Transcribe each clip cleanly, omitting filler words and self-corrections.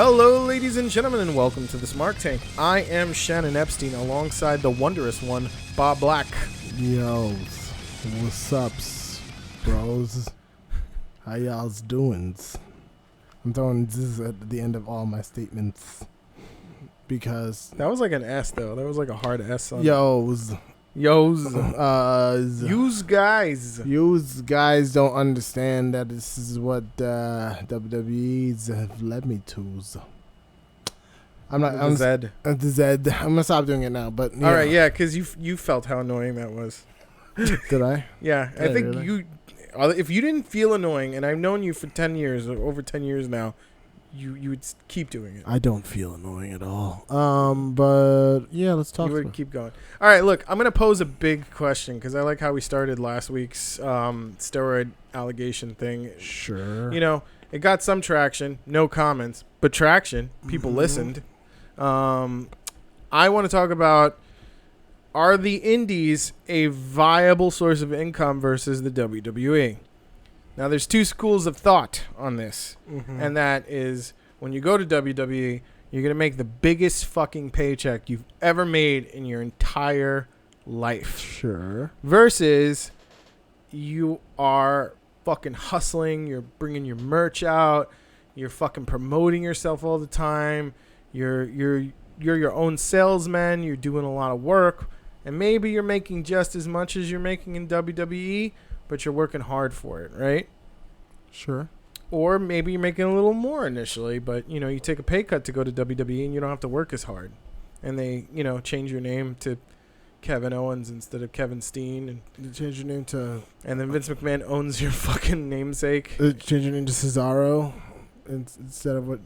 Hello, ladies and gentlemen, and welcome to the Smark Tank. I am Shannon Epstein, alongside the wondrous one, Bob Black. Yo, what's up, bros? How y'all's doing? I'm throwing this at the end of all my statements because That was like an S, though. That was like a hard S on Yous guys don't understand that this is what WWE's have led me to. I'm Zed. The Zed. I'm gonna stop doing it now. But All right, yeah, because you felt how annoying that was. Did I? Yeah, I think really? you. If you didn't feel annoying, and I've known you for 10 years, or over 10 years now, you would keep doing it. I don't feel annoying at all. But yeah, let's talk. You would keep going. All right, look, I'm gonna pose a big question because I like how we started last week's steroid allegation thing. Sure. You know, it got some traction, no comments, but traction. People listened. I want to talk about, are the Indies a viable source of income versus the WWE? Now, there's two schools of thought on this, and that is when you go to WWE, you're going to make the biggest fucking paycheck you've ever made in your entire life. Sure. Versus you are fucking hustling, you're bringing your merch out, you're fucking promoting yourself all the time, you're your own salesman, you're doing a lot of work, and maybe you're making just as much as you're making in WWE, but you're working hard for it, right? Sure. Or maybe you're making a little more initially, but you know, you take a pay cut to go to WWE and you don't have to work as hard. And they, you know, change your name to Kevin Owens instead of Kevin Steen, and You change your name to. then Vince McMahon owns your fucking namesake. Change your name to Cesaro instead of what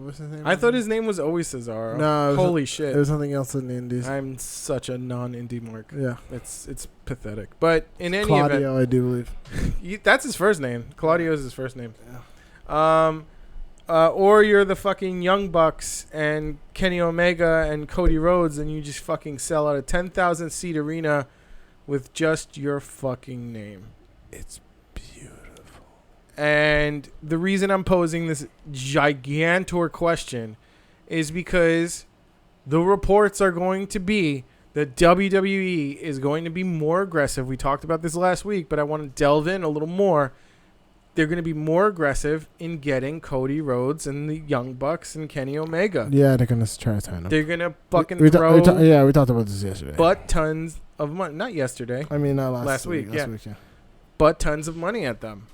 was his name? I thought his name was always Cesaro. No, Holy It shit. was something else in the Indies. I'm such a non-indie mark. Yeah. It's pathetic. But in any Claudio, I do believe. event, that's his first name. Claudio is his first name. Or you're the fucking Young Bucks and Kenny Omega and Cody Rhodes, and you just fucking sell out a 10,000 seat arena with just your fucking name. It's beautiful. And the reason I'm posing this gigantor question is because the reports are going to be that WWE is going to be more aggressive. We talked about this last week, but I want to delve in a little more. They're going to be more aggressive in getting Cody Rhodes and the Young Bucks and Kenny Omega. Yeah, they're gonna try to sign him. They're going to fucking we throw we talked about this yesterday. butt tons of money. Not yesterday, I mean, not last week, yeah. Last week, yeah. but tons of money at them.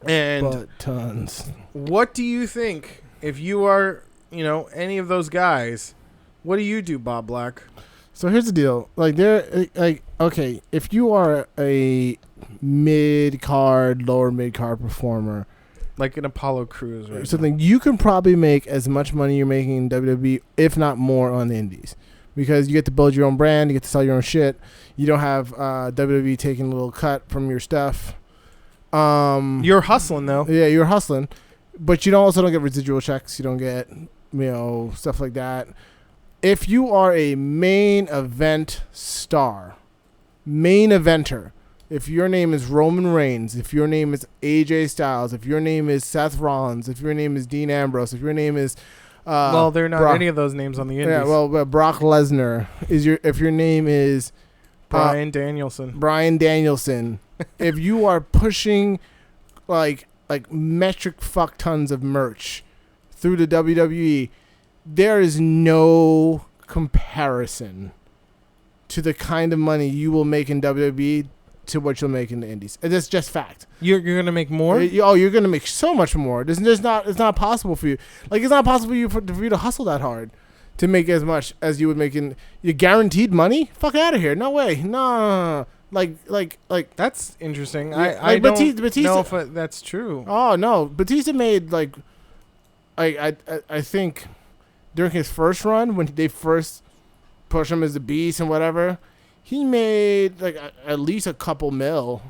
And But tons. what do you think if you are, you know, any of those guys? What do you do, Bob Black? So here's the deal. Okay, if you are a mid-card, lower mid-card performer, Like an Apollo Crews or right something, you can probably make as much money you're making in WWE, if not more, on the Indies. Because you get to build your own brand, you get to sell your own shit. You don't have WWE taking a little cut from your stuff. You're hustling, though. Yeah, you're hustling. But you also don't get residual checks. You don't get, stuff like that. If you are a main event star, main eventer, if your name is Roman Reigns, if your name is AJ Styles, if your name is Seth Rollins, if your name is Dean Ambrose, if your name is well, they're not any of those names on the Indies. Yeah, well, Brock Lesnar if your name is Bryan Danielson. If you are pushing like metric fuck tons of merch through the WWE, there is no comparison to the kind of money you will make in WWE to what you'll make in the Indies. It's just fact. You're gonna make more? You're gonna make so much more. It's not possible for you. Like, it's not possible for you to hustle that hard to make as much as you would make in your guaranteed money. Fuck out of here. No way. No. Like That's interesting. Yeah, I don't Batista, know if that's true. Oh no, Batista made I think during his first run, when they first pushed him as the Beast and whatever, he made at least a couple mil.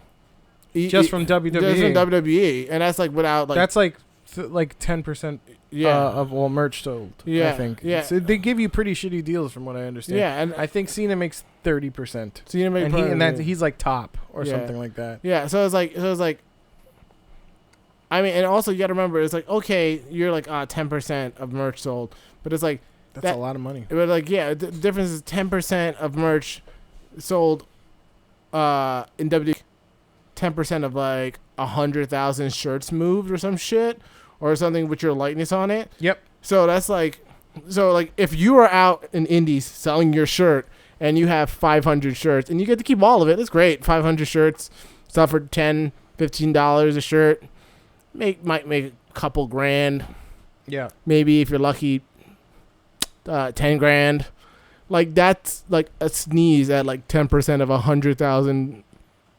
Just from WWE. Just from WWE, and that's without that's 10%. Of all merch sold. Yeah, I think. yeah. So they give you pretty shitty deals, from what I understand. Yeah, and I think Cena makes 30%. Cena made, and he's top or something like that. Yeah, so it's like I mean, and also you got to remember, it's like, okay, you're like 10% of merch sold, but it's like That's a lot of money. But like, yeah, the difference is 10% of merch sold in WWE, 10% of like 100,000 shirts moved or some shit or something with your likeness on it. Yep. So that's like, if you are out in Indies selling your shirt and you have 500 shirts and you get to keep all of it, that's great. 500 shirts, sell for $10, $15 a shirt, might make a couple grand. Yeah. Maybe if you're lucky, 10 grand. Like that's like a sneeze at like 10% of 100,000.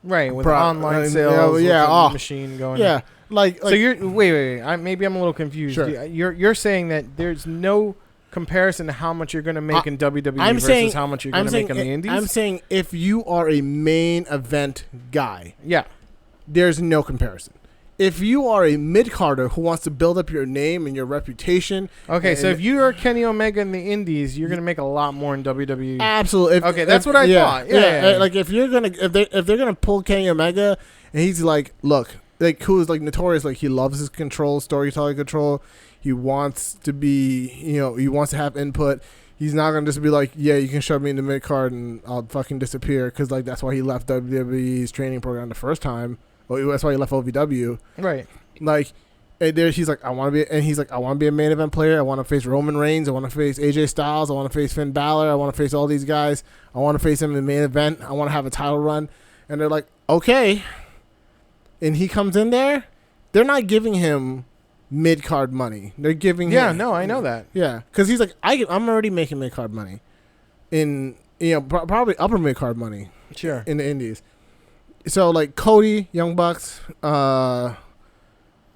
Right, with online sales, yeah, with the machine going. Yeah, like so you're wait. Maybe I'm a little confused. Sure. You're saying that there's no comparison to how much you're going to make in WWE versus how much you're going to make in the Indies. I'm saying if you are a main event guy, yeah, there's no comparison. If you are a mid-carder who wants to build up your name and your reputation... Okay, so if you are Kenny Omega in the Indies, you're going to make a lot more in WWE. Absolutely. That's what I thought. Yeah. Like, if you're going to... If they're going to pull Kenny Omega, and he's like, look, like, who is, like, notorious, like, he loves his control, storytelling control. He wants to be, he wants to have input. He's not going to just be like, yeah, you can shove me in the mid-card and I'll fucking disappear. Because, like, that's why he left WWE's training program the first time. Well, that's why he left OVW. Right. Like, he's like, I want to be a main event player. I want to face Roman Reigns. I want to face AJ Styles. I want to face Finn Balor. I want to face all these guys. I want to face him in the main event. I want to have a title run. And they're like, okay. And he comes in there. They're not giving him mid-card money. They're giving him. Yeah, no, I know that. Yeah. Because he's like, I'm already making mid-card money. Probably upper mid-card money. Sure. In the Indies. So, like, Cody, Young Bucks,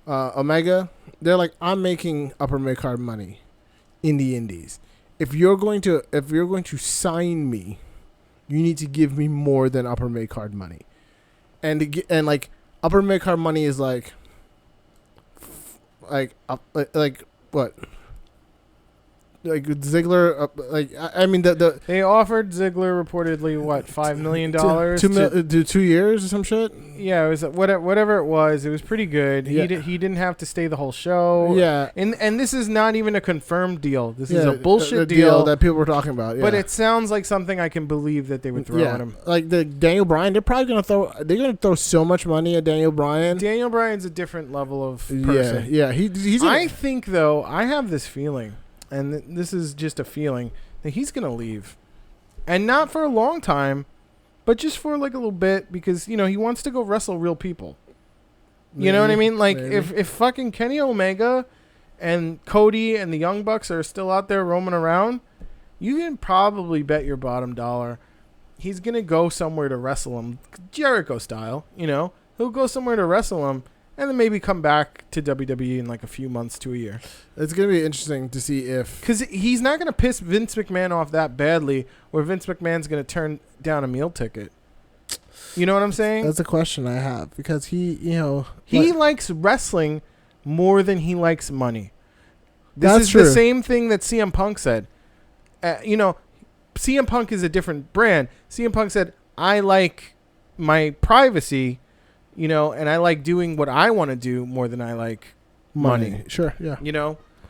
Omega, they're like, I'm making upper mid-card money in the Indies. If you're going to sign me, you need to give me more than upper mid-card money. And like, upper mid-card money is like what? Like Ziggler, I mean they offered Ziggler reportedly what $5 million 2 years or some shit. Yeah, it was whatever it was. It was pretty good. Yeah. He didn't have to stay the whole show. Yeah, and this is not even a confirmed deal. This is a bullshit deal that people were talking about. Yeah. But it sounds like something I can believe that they would throw at him. Like the Daniel Bryan, they're gonna throw so much money at Daniel Bryan. Daniel Bryan's a different level of person. Yeah. He's. I think though, I have this feeling. And this is just a feeling that he's going to leave. And not for a long time, but just for like a little bit because, he wants to go wrestle real people. You know what I mean? Like if fucking Kenny Omega and Cody and the Young Bucks are still out there roaming around, you can probably bet your bottom dollar he's going to go somewhere to wrestle him. Jericho style, He'll go somewhere to wrestle him. And then maybe come back to WWE in like a few months to a year. It's going to be interesting to see if... Because he's not going to piss Vince McMahon off that badly where Vince McMahon's going to turn down a meal ticket. You know what I'm saying? That's a question I have. Because he likes wrestling more than he likes money. That's true. The same thing that CM Punk said. CM Punk is a different brand. CM Punk said, I like my privacy... and I like doing what I want to do more than I like money. Sure, yeah.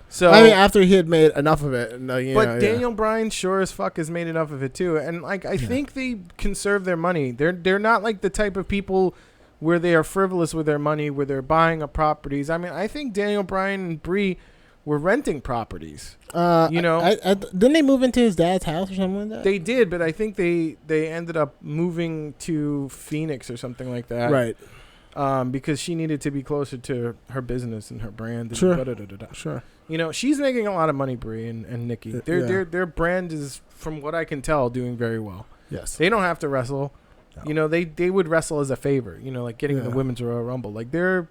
So I mean, after he had made enough of it. But Daniel Bryan sure as fuck has made enough of it too. And like I think they conserve their money. They're not like the type of people where they are frivolous with their money, where they're buying up properties. I mean, I think Daniel Bryan and Brie were renting properties. Didn't they move into his dad's house or something like that? They did, but I think they ended up moving to Phoenix or something like that. Right. Because she needed to be closer to her business and her brand. And sure. Sure. She's making a lot of money, Brie and Nikki. Their brand is, from what I can tell, doing very well. Yes. They don't have to wrestle. No. They would wrestle as a favor. Like getting in the Women's Royal Rumble. Like they're,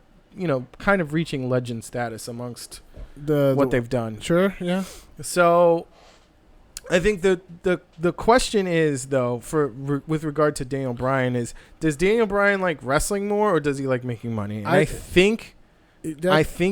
kind of reaching legend status amongst what they've done. Sure. Yeah. So, I think the question is though with regard to Daniel Bryan is, does Daniel Bryan like wrestling more or does he like making money? And I think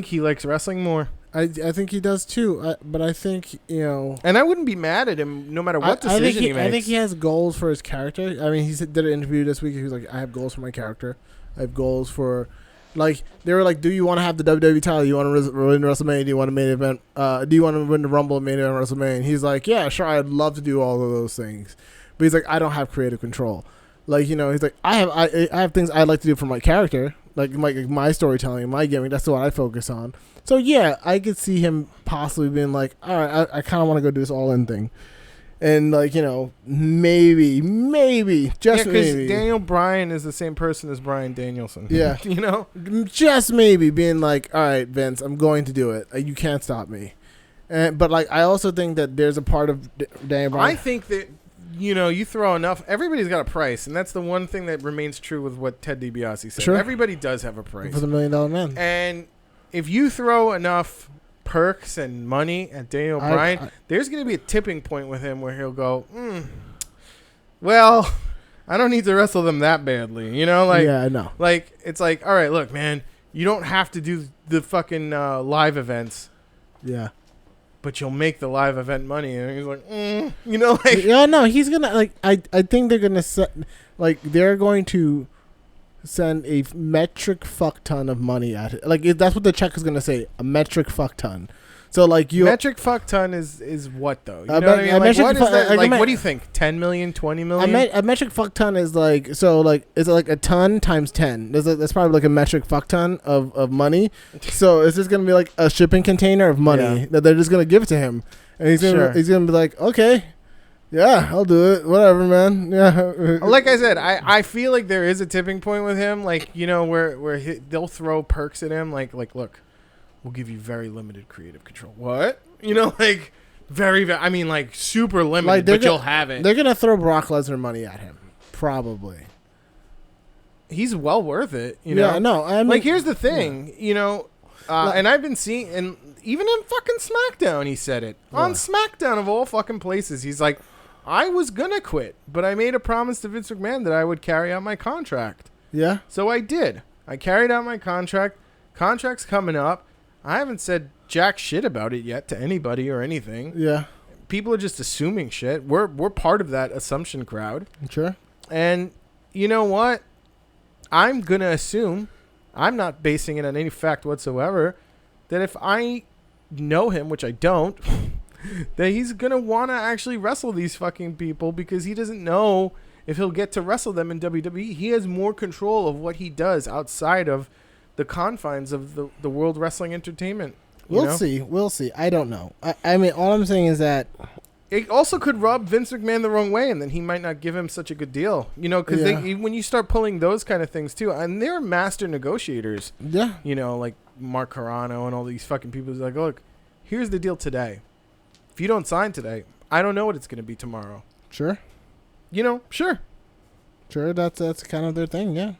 he likes wrestling more. I think he does too. But I think and I wouldn't be mad at him no matter what decision he makes. I think he has goals for his character. I mean, did an interview this week. He was like, I have goals for my character. I have goals for Like they were like, do you want to have the WWE title? Do you want to win WrestleMania? Do you want a main event? Do you want to win the Rumble main event WrestleMania? And he's like, yeah, sure, I'd love to do all of those things, but he's like, I don't have creative control. Like, you know, he's like, I have things I'd like to do for my character, like my storytelling, my gimmick. That's what I focus on. So yeah, I could see him possibly being like, all right, I kind of want to go do this all in thing. And, like, you know, maybe, just maybe. Because Daniel Bryan is the same person as Bryan Danielson. Yeah. You know? Just maybe being like, all right, Vince, I'm going to do it. You can't stop me. But, like, I also think that there's a part of Daniel Bryan. I think that, you know, you throw enough. Everybody's got a price. And that's the one thing that remains true with what Ted DiBiase said. Sure. Everybody does have a price. For the $1 Million Man. And if you throw enough perks and money at Daniel Bryan, there's going to be a tipping point with him where he'll go, well, I don't need to wrestle them that badly, you know? Like, yeah, I know. Like, it's like, all right, look, man, you don't have to do the fucking live events. Yeah. But you'll make the live event money. And he's like, you know, like. Yeah, no, he's going to, like, I think they're going to set, like, they're going to send a metric fuck ton of money at it. Like, that's what the check is going to say, a metric fuck ton. So, like, you... Metric fuck ton is what, though? You know what I mean? Like, what is that? Like, what do you think? 10 million, 20 million? A metric fuck ton is like... So, like, it's like a ton times 10. That's probably like a metric fuck ton of money. So, it's just going to be like a shipping container of money that they're just going to give to him. And he's going to be like, okay... Yeah, I'll do it. Whatever, man. Yeah. Like I said, I feel like there is a tipping point with him. Like, you know, where they'll throw perks at him. Like, look, we'll give you very limited creative control. What? You know, like, I mean, like, super limited, like, but you'll have it. They're going to throw Brock Lesnar money at him. Probably. He's well worth it, you know? Yeah, no. I mean, like, here's the thing, you know, and I've been seeing, and even in fucking SmackDown, he said it. On SmackDown, of all fucking places, he's like, I was going to quit, but I made a promise to Vince McMahon that I would carry out my contract. Yeah. So I did. I carried out my contract. Contract's coming up. I haven't said jack shit about it yet to anybody or anything. Yeah. People are just assuming shit. We're part of that assumption crowd. Sure. And you know what? I'm going to assume, I'm not basing it on any fact whatsoever, that if I know him, which I don't... that he's going to want to actually wrestle these fucking people because he doesn't know if he'll get to wrestle them in WWE. He has more control of what he does outside of the confines of the World Wrestling Entertainment. We'll see. I don't know. I mean, all I'm saying is that... It also could rub Vince McMahon the wrong way, and then he might not give him such a good deal. You know, because when you start pulling those kind of things, too, and they're master negotiators. Yeah. You know, like Mark Carano and all these fucking people. Like, look, here's the deal today. If you don't sign today, I don't know what it's going to be tomorrow. Sure. You know, sure. Sure, that's kind of their thing, yeah.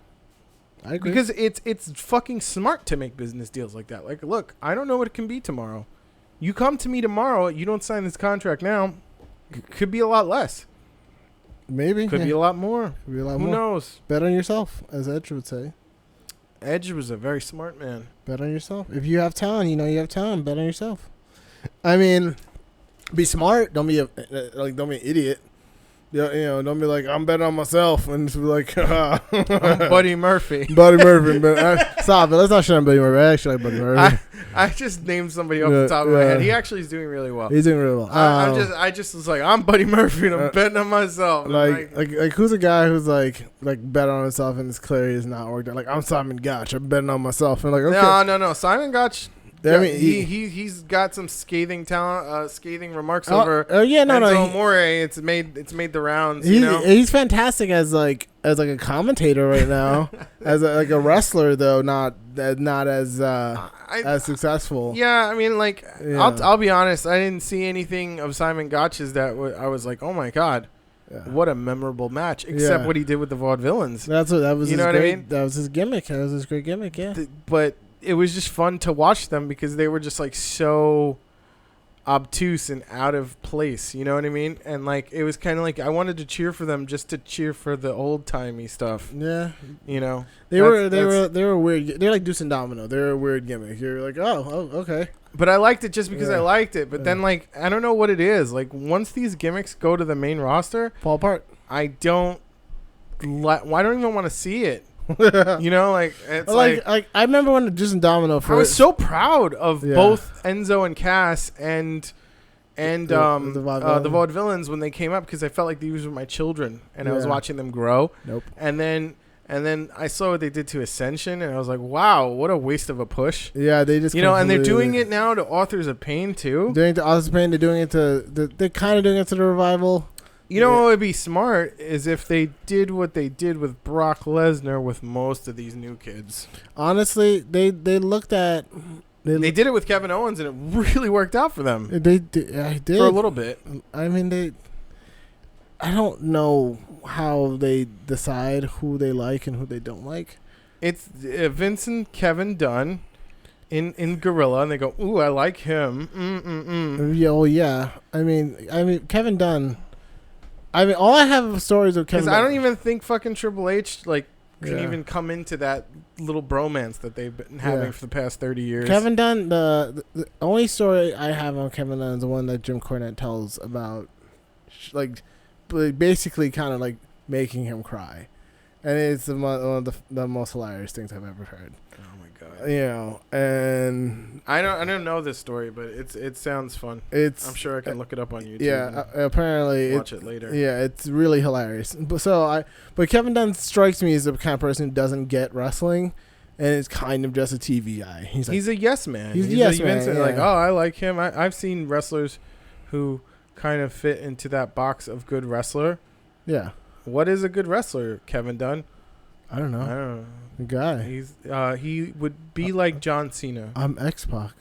I agree. Because it's fucking smart to make business deals like that. Like, look, I don't know what it can be tomorrow. You come to me tomorrow, you don't sign this contract now, could be a lot less. Maybe. Could be a lot more. Could be a lot Who more. knows? Bet on yourself, as Edge would say. Edge was a very smart man. Bet on yourself. If you have talent, you know you have talent. Bet on yourself. I mean... Be smart. Don't be don't be an idiot. You know, don't be like, I'm betting on myself, and just be like, I'm Buddy Murphy. Buddy Murphy. But stop it. Let's not shit on Buddy Murphy. I actually like Buddy Murphy. I just named somebody off the top of my head. He actually is doing really well. He's doing really well. I just was like, I'm Buddy Murphy, and I'm betting on myself. Like who's a guy who's like bet on himself, and it's clear he's not worked out. Like, I'm Simon Gotch. I'm betting on myself, and like, okay. No. Simon Gotch. I mean, he's got some scathing remarks over. More. It's made the rounds. He's fantastic as a commentator right now, as a wrestler though, not as successful. Yeah, I mean, like, I'll be honest, I didn't see anything of Simon Gotch's that I was like, oh my god. Yeah. What a memorable match! Except what he did with the Vaudevillains. That was. You know what I mean? That was his gimmick. That was his great gimmick. Yeah. But it was just fun to watch them because they were just like so obtuse and out of place. You know what I mean? And like it was kind of like I wanted to cheer for them just to cheer for the old timey stuff. Yeah. You know. They were weird. They're like Deuce and Domino. They're a weird gimmick. You're like, oh, okay. But I liked it just because I liked it. But then like I don't know what it is. Like once these gimmicks go to the main roster, fall apart. I don't even want to see it. You know, like it's like I remember when Justin Domino I was so proud of Yeah. both Enzo and Cass and the Vaudevillains when they came up, because I felt like these were my children and I was Yeah. watching them grow. Nope. And then I saw what they did to Ascension, and I was like, wow, what a waste of a push. Yeah, they just And they're doing it now to Authors of Pain too. Doing it to Authors of Pain. They're doing it to they're kind of doing it to the Revival. You know what would be smart is if they did what they did with Brock Lesnar with most of these new kids. Honestly, they looked at They did it with Kevin Owens, and it really worked out for them. I did For a little bit. I mean, I don't know how they decide who they like and who they don't like. It's Vince and Kevin Dunn in Gorilla, and they go, "Ooh, I like him." Yeah, well, yeah. I mean, Kevin Dunn. I mean, all I have of stories of Kevin. Because I don't even think fucking Triple H can Yeah. even come into that little bromance that they've been having for the past 30 years. Kevin Dunn. The only story I have on Kevin Dunn is the one that Jim Cornette tells about, basically kind of like making him cry, and it's one of the most hilarious things I've ever heard. Oh my god! You know, and I don't know this story, but it sounds fun. I'm sure I can look it up on YouTube. Yeah, apparently watch it later. Yeah, it's really hilarious. But Kevin Dunn strikes me as the kind of person who doesn't get wrestling, and is kind of just a TV guy. He's a yes man. He's a yes man. Yeah. Like, oh, I like him. I've seen wrestlers who kind of fit into that box of good wrestler. Yeah. What is a good wrestler, Kevin Dunn? I don't know. I don't know. The guy. He's he would be like John Cena. I'm X-Pac.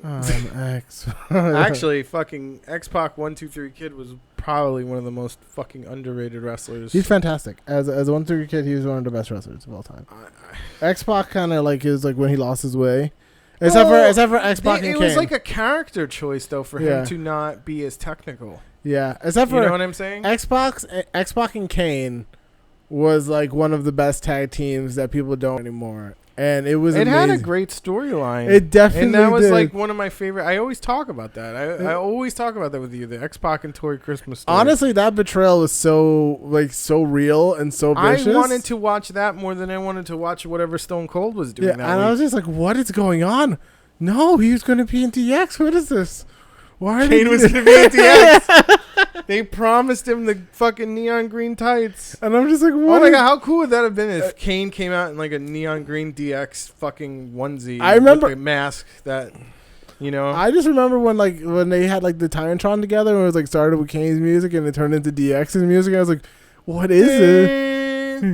I'm X. Actually, fucking X-Pac 1-2-3 Kid was probably one of the most fucking underrated wrestlers. He's fantastic. As a 1-3 kid, he was one of the best wrestlers of all time. X-Pac kind of like is like when he lost his way. Except for X-Pac and Kane. It was like a character choice though for him to not be as technical. Yeah, except for you know what I'm saying. X-Pac and Kane was like one of the best tag teams that people don't anymore. And it was amazing. Had a great storyline. It definitely and that was did. like one of my favorite. I always talk about that. I always talk about that with you. The X-Pac and Tori Christmas story. Honestly, that betrayal was so real and so vicious. I wanted to watch that more than I wanted to watch whatever Stone Cold was doing. Yeah, and I was just like, "What is going on?" No, he was going to be in DX. What is this? Why Kane was going to be in DX. They promised him the fucking neon green tights. And I'm just like, what? Oh my god, how cool would that have been if Kane came out in like a neon green DX fucking onesie? I remember with a mask that, I just remember when they had like the Tyrantron together and it was like started with Kane's music and it turned into DX's music. I was like, what is it? I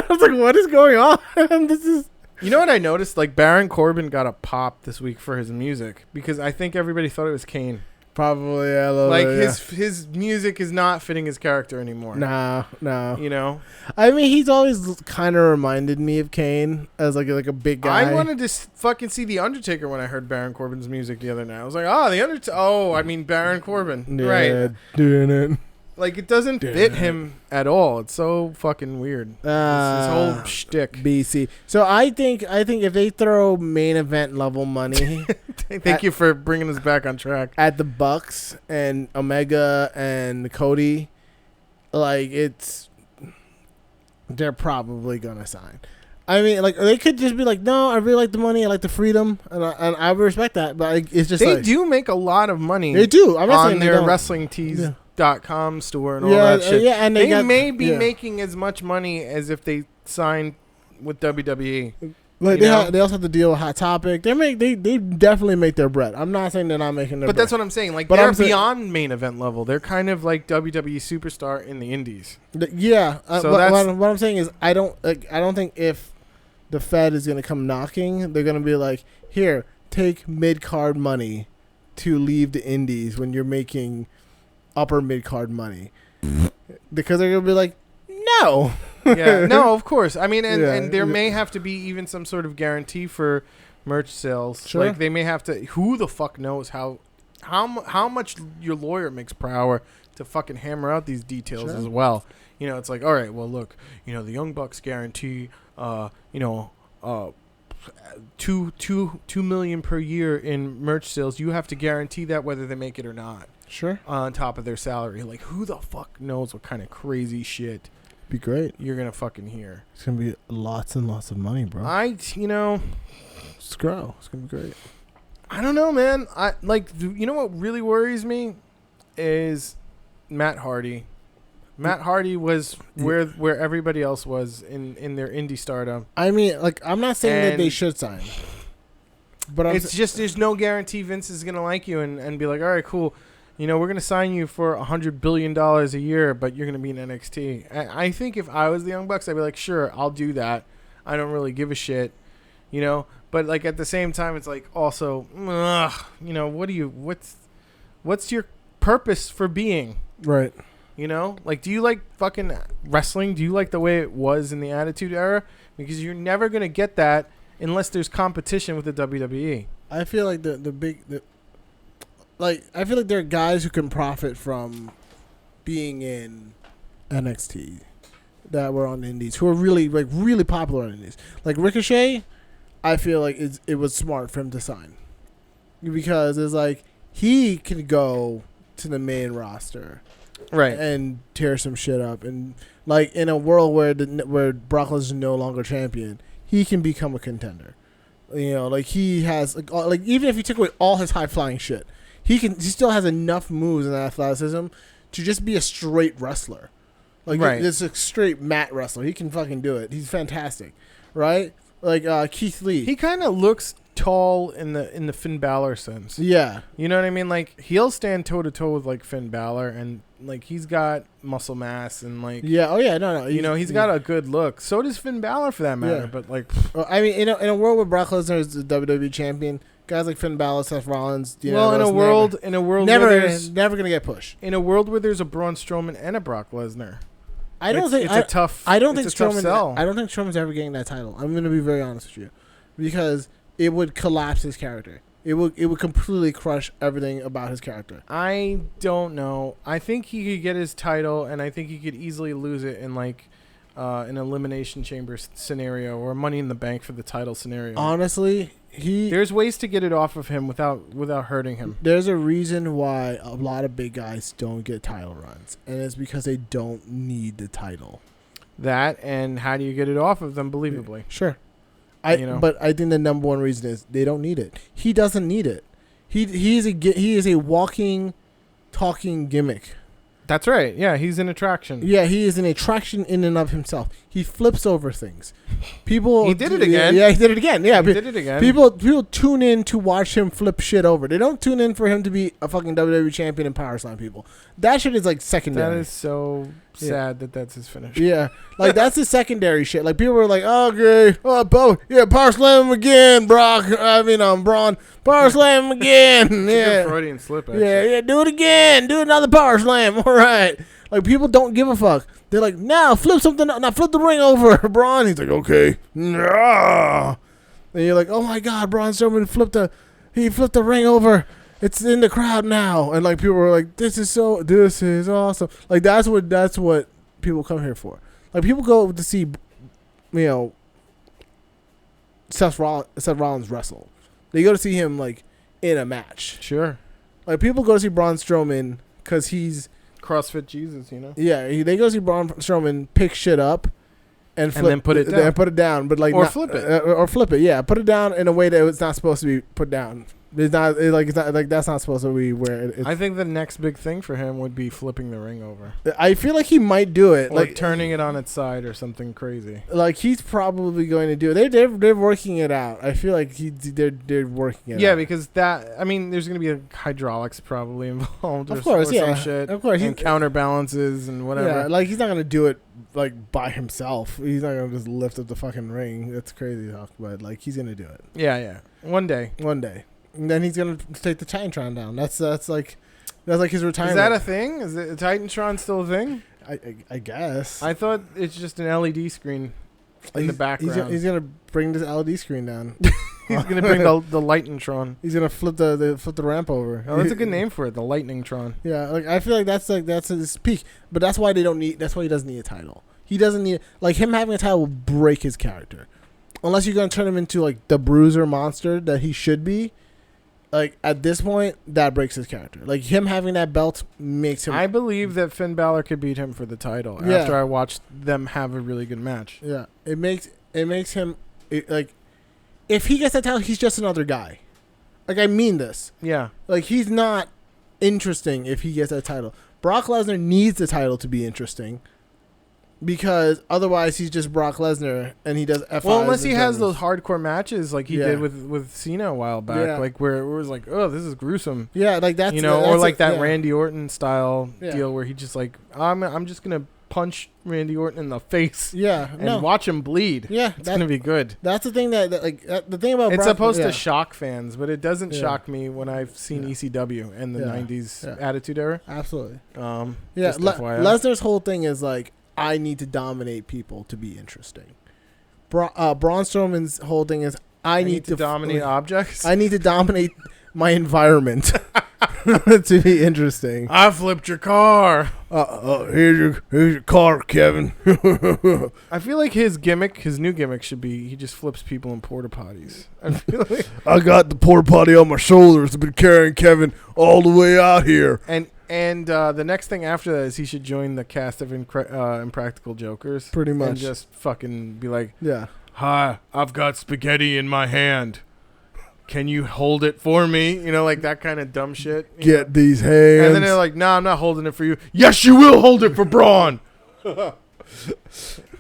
was like, what is going on? This is. You know what I noticed? Like Baron Corbin got a pop this week for his music because I think everybody thought it was Kane. Probably, yeah. His music is not fitting his character anymore. No. You know? I mean, he's always kind of reminded me of Kane as like a big guy. I wanted to fucking see The Undertaker when I heard Baron Corbin's music the other night. I was like, oh, The Undertaker. Oh, I mean Baron Corbin. Yeah, right. Doing it. Like, it doesn't fit him at all. It's so fucking weird. His whole shtick. BC. So I think if they throw main event level money, thank you for bringing us back on track. At the Bucks and Omega and Cody, they're probably gonna sign. I mean, like they could just be like, no, I really like the money, I like the freedom, and I respect that. But it's just they do make a lot of money. They do. I'm not on saying their wrestling tees. Yeah. .com store and all that shit. Yeah, and they may be making as much money as if they signed with WWE. Like they also have to deal with Hot Topic. They definitely make their bread. I'm not saying they're not making their bread. But that's what I'm saying. Like, they're beyond main event level. They're kind of like WWE superstar in the indies. Yeah. So what I'm saying is I don't think if the Fed is going to come knocking, they're going to be like, here, take mid-card money to leave the indies when you're making upper mid-card money. Because they're going to be like, no. Yeah, no, of course. I mean, and there may have to be even some sort of guarantee for merch sales. Sure. Like, they may have to. Who the fuck knows how much your lawyer makes per hour to fucking hammer out these details as well. You know, it's like, all right, well, look, the Young Bucks guarantee, $2 million per year in merch sales. You have to guarantee that whether they make it or not. Sure. On top of their salary. Like, who the fuck knows what kind of crazy shit Be great. you're gonna fucking hear. It's gonna be lots and lots of money, bro. It's Scrow. It's gonna be great. I don't know, man. You know what really worries me is Matt Hardy. Matt Hardy was where everybody else was in their indie stardom. I mean, like, I'm not saying that they should sign, but it's just there's no guarantee Vince is gonna like you and be like, all right, cool. We're gonna sign you for $100 billion a year, but you're gonna be in NXT. I think if I was the Young Bucks, I'd be like, sure, I'll do that. I don't really give a shit, But like at the same time, it's like also, what's your purpose for being? Right. Like, do you like fucking wrestling? Do you like the way it was in the Attitude Era? Because you're never gonna get that unless there's competition with the WWE. I feel like I feel like there are guys who can profit from being in NXT that were on Indies, who are really popular on Indies. Like Ricochet, I feel like it was smart for him to sign because it's like he can go to the main roster, right, and tear some shit up, and like in a world where Brock Lesnar is no longer champion, he can become a contender. Like he has like even if you took away all his high flying shit. He still has enough moves and athleticism to just be a straight wrestler. Like, right. It's a straight mat wrestler. He can fucking do it. He's fantastic. Right? Like Keith Lee. He kind of looks tall in the Finn Balor sense. Yeah. You know what I mean? Like, he'll stand toe to toe with like Finn Balor, and like he's got muscle mass and like yeah. Oh yeah. No. He's got a good look. So does Finn Balor for that matter. Yeah. But like, I mean, in a world where Brock Lesnar is the WWE champion, guys like Finn Balor, Seth Rollins. in a world never where gonna get pushed. In a world where there's a Braun Strowman and a Brock Lesnar. I don't think it's a tough. I don't think Strowman. I don't think Strowman's ever getting that title. I'm gonna be very honest with you, because it would collapse his character. It would completely crush everything about his character. I don't know. I think he could get his title, and I think he could easily lose it in like an Elimination Chamber scenario or Money in the Bank for the title scenario. Honestly, there's ways to get it off of him without hurting him. There's a reason why a lot of big guys don't get title runs, and it's because they don't need the title. That, and how do you get it off of them believably? Sure. But I think the number one reason is they don't need it. He doesn't need it. He is a walking, talking gimmick. That's right. Yeah, he's an attraction. Yeah, he is an attraction in and of himself. He flips over things. People. He did it again. Yeah, he did it again. Yeah, he did it again. People tune in to watch him flip shit over. They don't tune in for him to be a fucking WWE champion and power slam people. That shit is like secondary. That is so sad that that's his finish. Yeah, like that's his secondary shit. Like people were like, okay, power slam him again, Brock. Braun, power slam him again. Yeah, Freudian slip. Actually. Yeah, do it again. Do another power slam. All right. Like people don't give a fuck. They're like, now flip something. Now flip the ring over, Braun. He's like, okay. Nah. And you're like, oh my god, Braun Strowman flipped the ring over. It's in the crowd now, and like people were like, "This is awesome." Like that's what people come here for. Like people go to see, Seth Rollins wrestle. They go to see him like in a match. Sure. Like people go to see Braun Strowman because he's CrossFit Jesus, Yeah, they go see Braun Strowman pick shit up and then put it down. And put it down, but like flip it. Or flip it. Yeah, put it down in a way that it's not supposed to be put down. It's not that's not supposed to be where it's. I think the next big thing for him would be flipping the ring over. I feel like he might do it, like turning it on its side or something crazy. Like he's probably going to do it. They're working it out. I feel like they're working it out. Yeah, because there's going to be hydraulics probably involved. Of course, some shit. Of course, and counterbalances and whatever. Yeah, like he's not going to do it like by himself. He's not going to just lift up the fucking ring. That's crazy to talk about. Like he's going to do it. Yeah. One day. And then he's gonna take the Titantron down. That's like his retirement. Is that a thing? Is the Titantron still a thing? I guess. I thought it's just an LED screen in the background. He's gonna bring this LED screen down. He's gonna bring the Lightning-tron. He's gonna flip the ramp over. Oh, that's a good name for it, the Lightning-tron. Yeah, like I feel like that's his peak. But that's why that's why he doesn't need a title. He doesn't need him having a title will break his character. Unless you're gonna turn him into like the bruiser monster that he should be. like at this point, that breaks his character. Like him having that belt makes him. I believe that Finn Balor could beat him for the title after I watched them have a really good match. Yeah, it makes him like if he gets that title, he's just another guy. Like I mean this. Yeah. Like he's not interesting if he gets that title. Brock Lesnar needs the title to be interesting. Because otherwise he's just Brock Lesnar and he does F5s. Well, unless he has those hardcore matches like he did with Cena a while back, like where it was like, oh, this is gruesome. Yeah, like that's or like that Randy Orton style deal where he just like, I'm just gonna punch Randy Orton in the face. Yeah, and watch him bleed. Yeah, it's gonna be good. That's the thing the thing about it's Brock, supposed to shock fans, but it doesn't shock me when I've seen ECW and the '90s Attitude Era. Absolutely. Lesnar's whole thing is like, I need to dominate people to be interesting. Braun Strowman's whole thing is I need to dominate objects. I need to dominate my environment to be interesting. I flipped your car. Here's your car, Kevin. I feel like his new gimmick should be he just flips people in porta potties. I feel like I got the porta potty on my shoulders. I've been carrying Kevin all the way out here. And the next thing after that is he should join the cast of Impractical Jokers. Pretty much. And just fucking be like, yeah. Hi, I've got spaghetti in my hand. Can you hold it for me? You know, like that kind of dumb shit. Get these hands. And then they're like, I'm not holding it for you. Yes, you will hold it for Braun.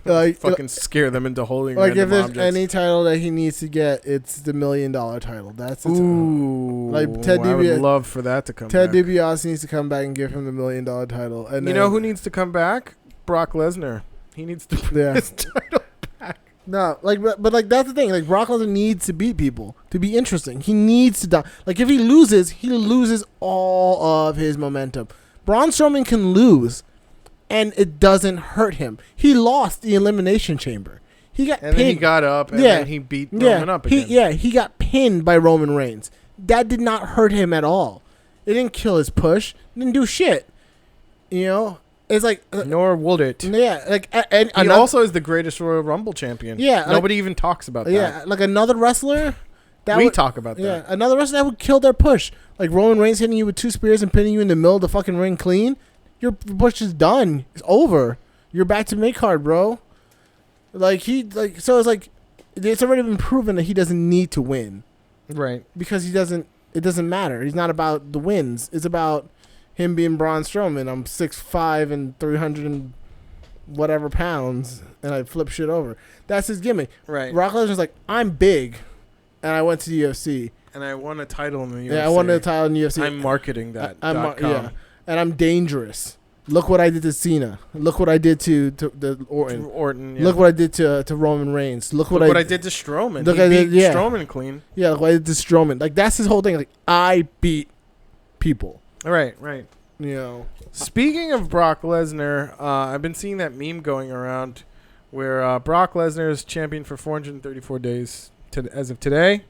Fucking scare them into holding like if there's objects. any title that he needs to get, it's the $1 million title. That's the like Ted DiBiase. I would love for that to come back. Ted DiBiase needs to come back and give him the $1 million title. And you know who needs to come back? Brock Lesnar. He needs to bring his title back. No, like but like that's the thing. Like Brock Lesnar needs to beat people to be interesting. He needs to like if he loses all of his momentum. Braun Strowman can lose. And it doesn't hurt him. He lost the Elimination Chamber. He got pinned. Then he got up, and then he beat Roman up again. He got pinned by Roman Reigns. That did not hurt him at all. It didn't kill his push. It didn't do shit. You know? It's like... nor would it. Yeah. Like, and he also is the greatest Royal Rumble champion. Yeah. Nobody even talks about that. Yeah. Like another wrestler... talk about that. Yeah. Another wrestler that would kill their push. Like Roman Reigns hitting you with 2 spears and pinning you in the middle of the fucking ring clean. Your push is done. It's over. You're back to mid-card, bro. So it's like it's already been proven that he doesn't need to win. Right. Because it doesn't matter. He's not about the wins. It's about him being Braun Strowman. I'm 6'5" and 300 and whatever pounds, and I flip shit over. That's his gimmick. Right. Brock Lesnar's like, I'm big, and I went to the UFC. And I won a title in the UFC. Yeah, I won a title in the UFC. I'm marketing that. Yeah. And I'm dangerous. Look what I did to Cena. Look what I did to the Orton. Yeah. Look what I did to Roman Reigns. Look what I did to Strowman. Look he beat Strowman clean. Yeah, look what I did to Strowman. Like that's his whole thing. Like I beat people. Right. You know. Speaking of Brock Lesnar, I've been seeing that meme going around where Brock Lesnar is champion for 434 days as of today,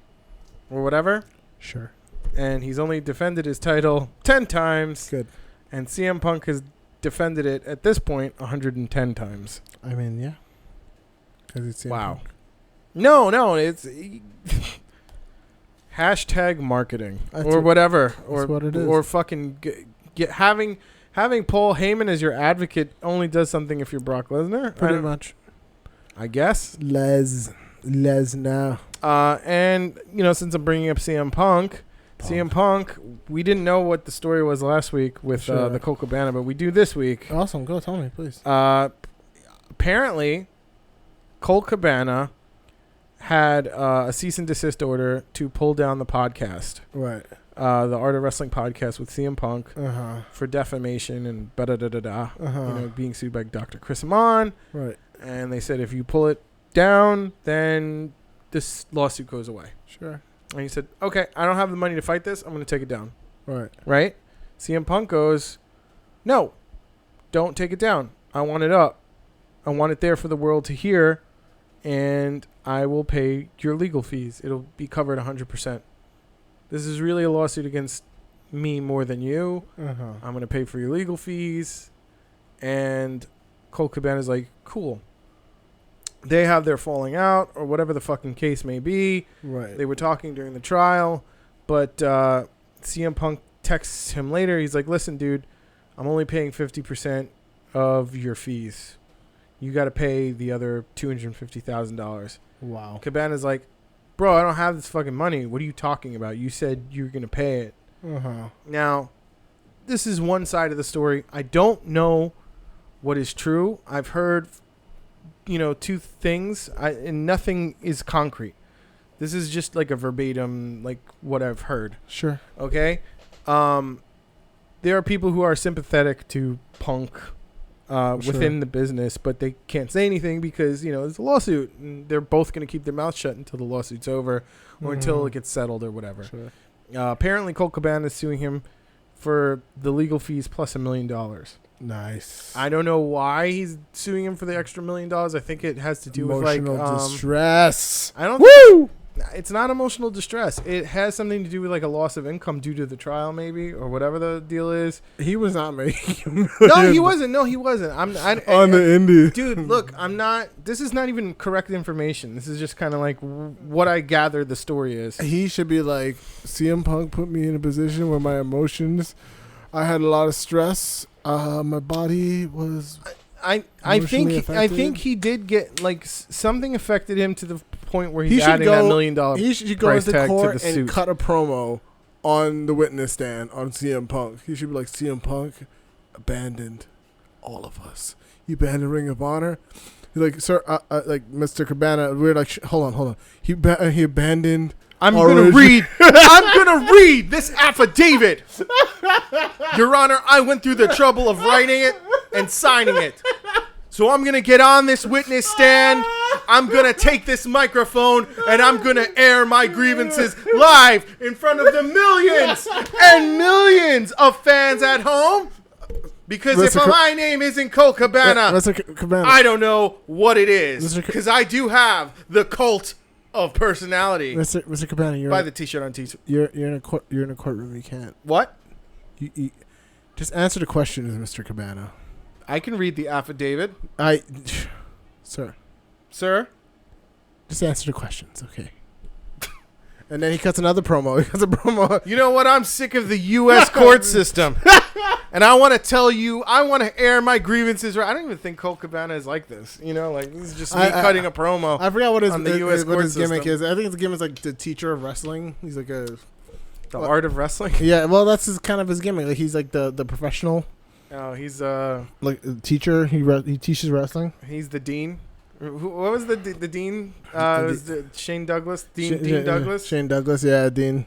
or whatever. Sure. And he's only defended his title 10 times. Good. And CM Punk has defended it at this point 110 times. I mean, yeah. Because it's CM Punk. No, it's hashtag marketing whatever, or what it is. Or fucking having Paul Heyman as your advocate only does something if you're Brock Lesnar. Pretty much, I guess. Lesnar. And since I'm bringing up CM Punk, we didn't know what the story was last week with the Colt Cabana, but we do this week. Awesome. Go tell me, please. Apparently, Colt Cabana had a cease and desist order to pull down the podcast. Right. The Art of Wrestling podcast with CM Punk for defamation and being sued by Dr. Chris Amon. Right. And they said if you pull it down, then this lawsuit goes away. Sure. And he said, okay, I don't have the money to fight this. I'm going to take it down. Right. CM Punk goes, no, don't take it down. I want it up. I want it there for the world to hear, and I will pay your legal fees. It'll be covered 100%. This is really a lawsuit against me more than you. I'm going to pay for your legal fees. And Colt Cabana's like, cool. They have their falling out or whatever the fucking case may be. Right. They were talking during the trial, But CM Punk texts him later. He's like, listen, dude, I'm only paying 50% of your fees. You got to pay the other $250,000. Wow. Cabana's like, bro, I don't have this fucking money. What are you talking about? You said you were going to pay it. Now, this is one side of the story. I don't know what is true. I've heard, two things, and nothing is concrete. This is just like a verbatim, like what I've heard. Sure. Okay? There are people who are sympathetic to Punk within the business, but they can't say anything because, there's a lawsuit, and they're both going to keep their mouth shut until the lawsuit's over or until it gets settled or whatever. Sure. Apparently, Colt Cabana is suing him for the legal fees plus $1 million. Nice. I don't know why he's suing him for the extra $1 million. I think it has to do with emotional distress. I don't. Woo! It's not emotional distress. It has something to do with like a loss of income due to the trial, maybe, or whatever the deal is. He was not making. No, he wasn't. No, he wasn't. On the Indy, dude. Look, I'm not. This is not even correct information. This is just kind of like what I gathered the story is. He should be like, CM Punk put me in a position where my emotions, I had a lot of stress. My body was. I think he did get like something affected him to the point where he's adding that $1 million. He should go into court and cut a promo on the witness stand on CM Punk. He should be like, CM Punk abandoned all of us. You abandoned Ring of Honor. He's like, sir, like Mr. Cabana. We're like, hold on. He abandoned. I'm gonna read this affidavit. Your Honor, I went through the trouble of writing it and signing it. So I'm going to get on this witness stand. I'm going to take this microphone and I'm going to air my grievances live in front of the millions and millions of fans at home. Because if my name isn't Colt Cabana, I don't know what it is. Because I do have the cult of personality. Mr. Cabana, you're buy the t-shirt on t-shirt. You're in a courtroom. You can't. What? You just answer the questions, Mr. Cabana. I can read the affidavit. Sir. Just answer the questions, okay? And then he cuts another promo. You know what? I'm sick of the U.S. court system. And I want to tell you, I want to air my grievances. I don't even think Colt Cabana is like this. Like this is just me cutting a promo. I forgot what his gimmick is. I think his gimmick is like the teacher of wrestling. He's like the art of wrestling? Yeah, well, that's kind of his gimmick. Like he's like the professional. Oh, he's like a teacher. He teaches wrestling. He's the dean. What was the dean? It was Shane Douglas. Dean Douglas. Shane Douglas, yeah, Dean.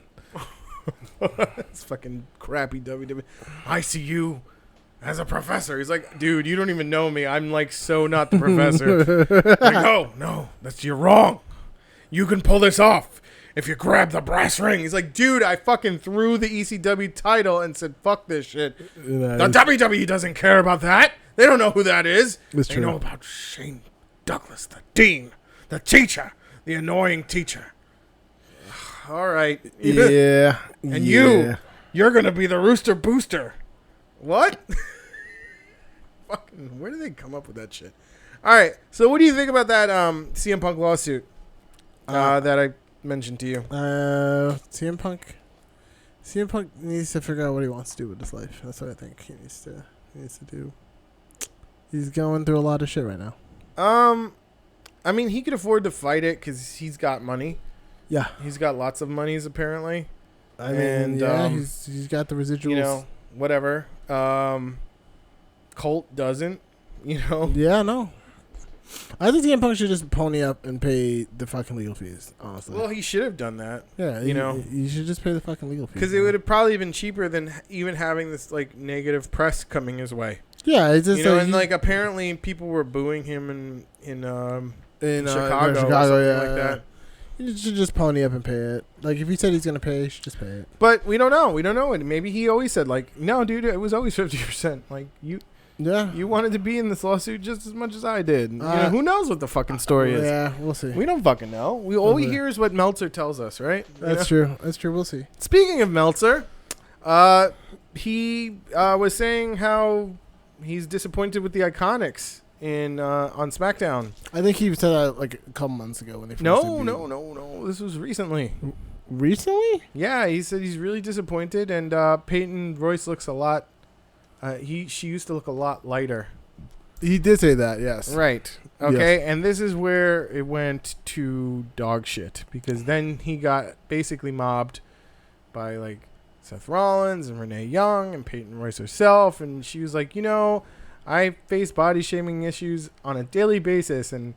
It's fucking crappy WWE. I see you as a professor. He's like, dude, you don't even know me. I'm like so not the professor. Like, no, you're wrong. You can pull this off if you grab the brass ring. He's like, dude, I fucking threw the ECW title and said, fuck this shit. The WWE doesn't care about that. They don't know who that is. They know about Shane Douglas, the dean, the teacher, the annoying teacher. All right. Yeah. And you're going to be the Rooster Booster. What? Fucking, where do they come up with that shit? All right. So what do you think about that CM Punk lawsuit that I mentioned to you? CM Punk needs to figure out what he wants to do with his life. That's what I think he needs to do. He's going through a lot of shit right now. I mean, he could afford to fight it because he's got money. Yeah, he's got lots of monies apparently. He's got the residuals. Whatever. Colt doesn't. Yeah, no. I think CM Punk should just pony up and pay the fucking legal fees. Honestly. Well, he should have done that. Yeah, you should just pay the fucking legal fees. Because it would have probably been cheaper than even having this like negative press coming his way. Yeah, it's just and like apparently people were booing him in Chicago, yeah, like that. You should just pony up and pay it. Like if he said he's gonna pay, he should just pay it. But we don't know. And maybe he always said like, no, dude, it was always 50%. Like you wanted to be in this lawsuit just as much as I did. Who knows what the fucking story is? Yeah, we'll see. We don't fucking know. All we hear is what Meltzer tells us, right? That's true. We'll see. Speaking of Meltzer, he was saying how he's disappointed with the Iconics on SmackDown. I think he said that like a couple months ago when they first debuted. No. This was recently. Recently? Yeah, he said he's really disappointed, and Peyton Royce looks a lot. She used to look a lot lighter. He did say that, yes. Right. Okay, Yes. and this is where it went to dog shit, because then he got basically mobbed by like Seth Rollins and Renee Young and Peyton Royce herself, and she was like, I face body shaming issues on a daily basis, and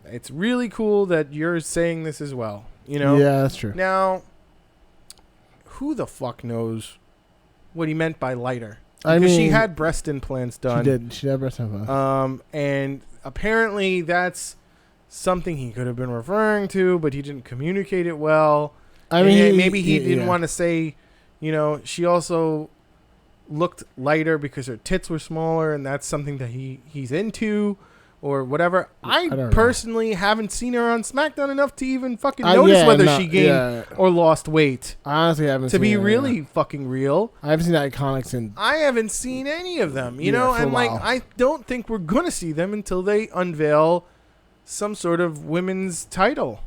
it's really cool that you're saying this as well. Yeah, that's true. Now, who the fuck knows what he meant by lighter? I Because mean, she had breast implants done. She did. She had breast implants. And apparently that's something he could have been referring to, but he didn't communicate it well. I mean, maybe he didn't want to say, she also looked lighter because her tits were smaller, and that's something that he's into, or whatever. I don't personally haven't seen her on SmackDown enough to even fucking notice whether she gained or lost weight. I honestly haven't seen to be it, really fucking real. I haven't seen the Iconics in. I haven't seen any of them, for a and like while. I don't think we're gonna see them until they unveil some sort of women's title.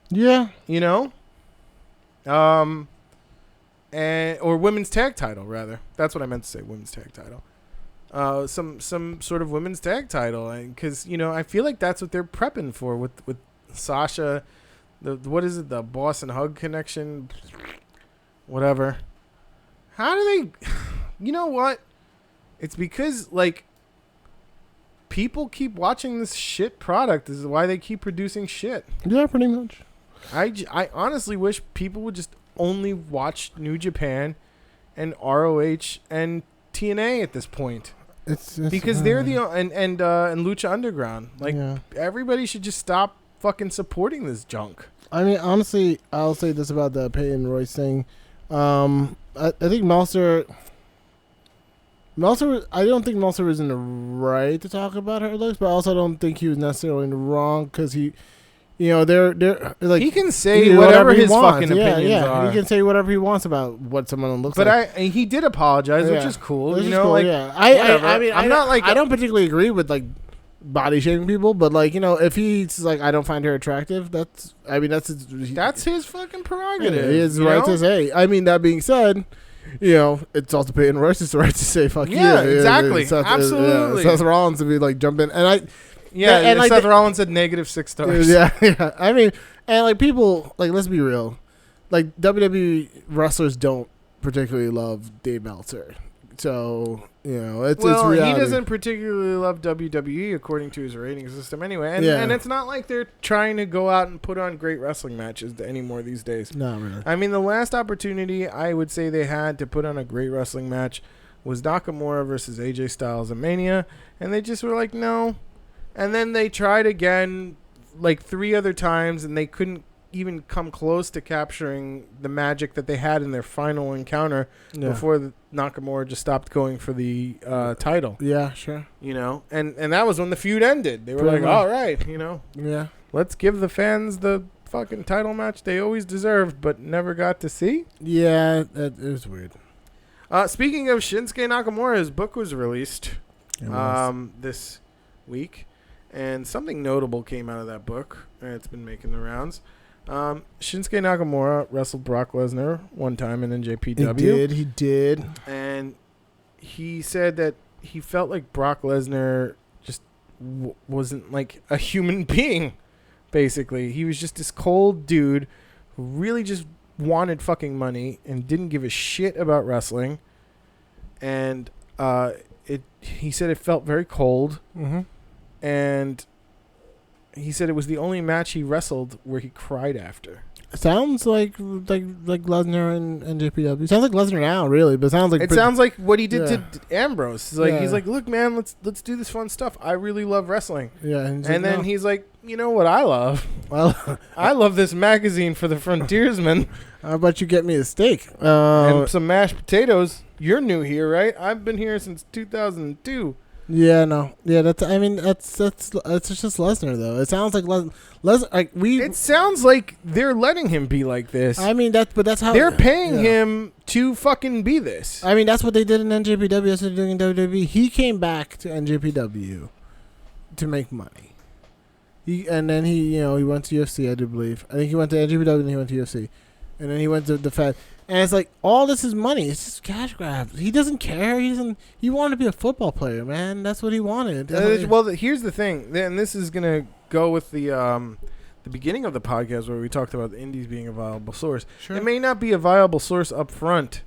Yeah. Or women's tag title rather. That's what I meant to say. Women's tag title. Some sort of women's tag title, because I feel like that's what they're prepping for with Sasha. What is it? The Boss and Hug connection. Whatever. How do they? You know what? It's because like people keep watching this shit product. This is why they keep producing shit. Yeah, pretty much. I honestly wish people would just only watch New Japan and ROH and TNA at this point. It's Because they're the and Lucha Underground. Like everybody should just stop fucking supporting this junk. I mean, honestly, I'll say this about the Peyton Royce thing. I think Meltzer. I don't think Meltzer was in the right to talk about her looks, but I also don't think he was necessarily in the wrong, because he, they're like, he can say whatever his fucking opinions are. He can say whatever he wants about what someone looks like. But he did apologize, which is cool. Which is cool, like, I mean, I'm not like I don't particularly agree with like body shaming people, but like if he's like, I don't find her attractive, that's his fucking prerogative. He is right to say. I mean, that being said, it's also Peyton Royce's right to say fuck you. Yeah, exactly. Absolutely. Seth Rollins to be like jump in, and Seth Rollins said -6 stars. Yeah. I mean, and like people, like, let's be real, like WWE wrestlers don't particularly love Dave Meltzer, so it's reality. He doesn't particularly love WWE according to his rating system anyway, and it's not like they're trying to go out and put on great wrestling matches anymore these days. Not really. I mean, the last opportunity I would say they had to put on a great wrestling match was Nakamura versus AJ Styles at Mania, and they just were like, no. And then they tried again like 3 other times, and they couldn't even come close to capturing the magic that they had in their final encounter before Nakamura just stopped going for the title. Yeah, sure. And that was when the feud ended. They were like, all right, let's give the fans the fucking title match they always deserved but never got to see. Yeah, it was weird. Speaking of Shinsuke Nakamura, his book was released this week, and something notable came out of that book. It's been making the rounds. Shinsuke Nakamura wrestled Brock Lesnar one time in NJPW. He did. And he said that he felt like Brock Lesnar just wasn't like a human being, basically. He was just this cold dude who really just wanted fucking money and didn't give a shit about wrestling. And he said it felt very cold. Mm-hmm. And he said it was the only match he wrestled where he cried after. Sounds like Lesnar and NJPW. Sounds like Lesnar now, really, but sounds like sounds like what he did to Ambrose. He's like, look, man, let's do this fun stuff. I really love wrestling. Yeah, and then he's like, you know what I love? Well, I love this magazine for the frontiersmen. How about you get me a steak and some mashed potatoes? You're new here, right? I've been here since 2002. Yeah, no. Yeah, that's just Lesnar, though. It sounds like Lesnar. It sounds like they're letting him be like this. I mean, that's how they're paying him to fucking be this. I mean, that's what they did in NJPW. That's what they're doing in WWE. He came back to NJPW to make money. Then he went to UFC, I do believe. I think he went to NGPW and he went to UFC. And then he went to the Fed. And it's like, all this is money. It's just cash grabs. He doesn't care. He wanted to be a football player, man. That's what he wanted. Well, here's the thing. And this is going to go with the beginning of the podcast where we talked about the Indies being a viable source. Sure. It may not be a viable source up front,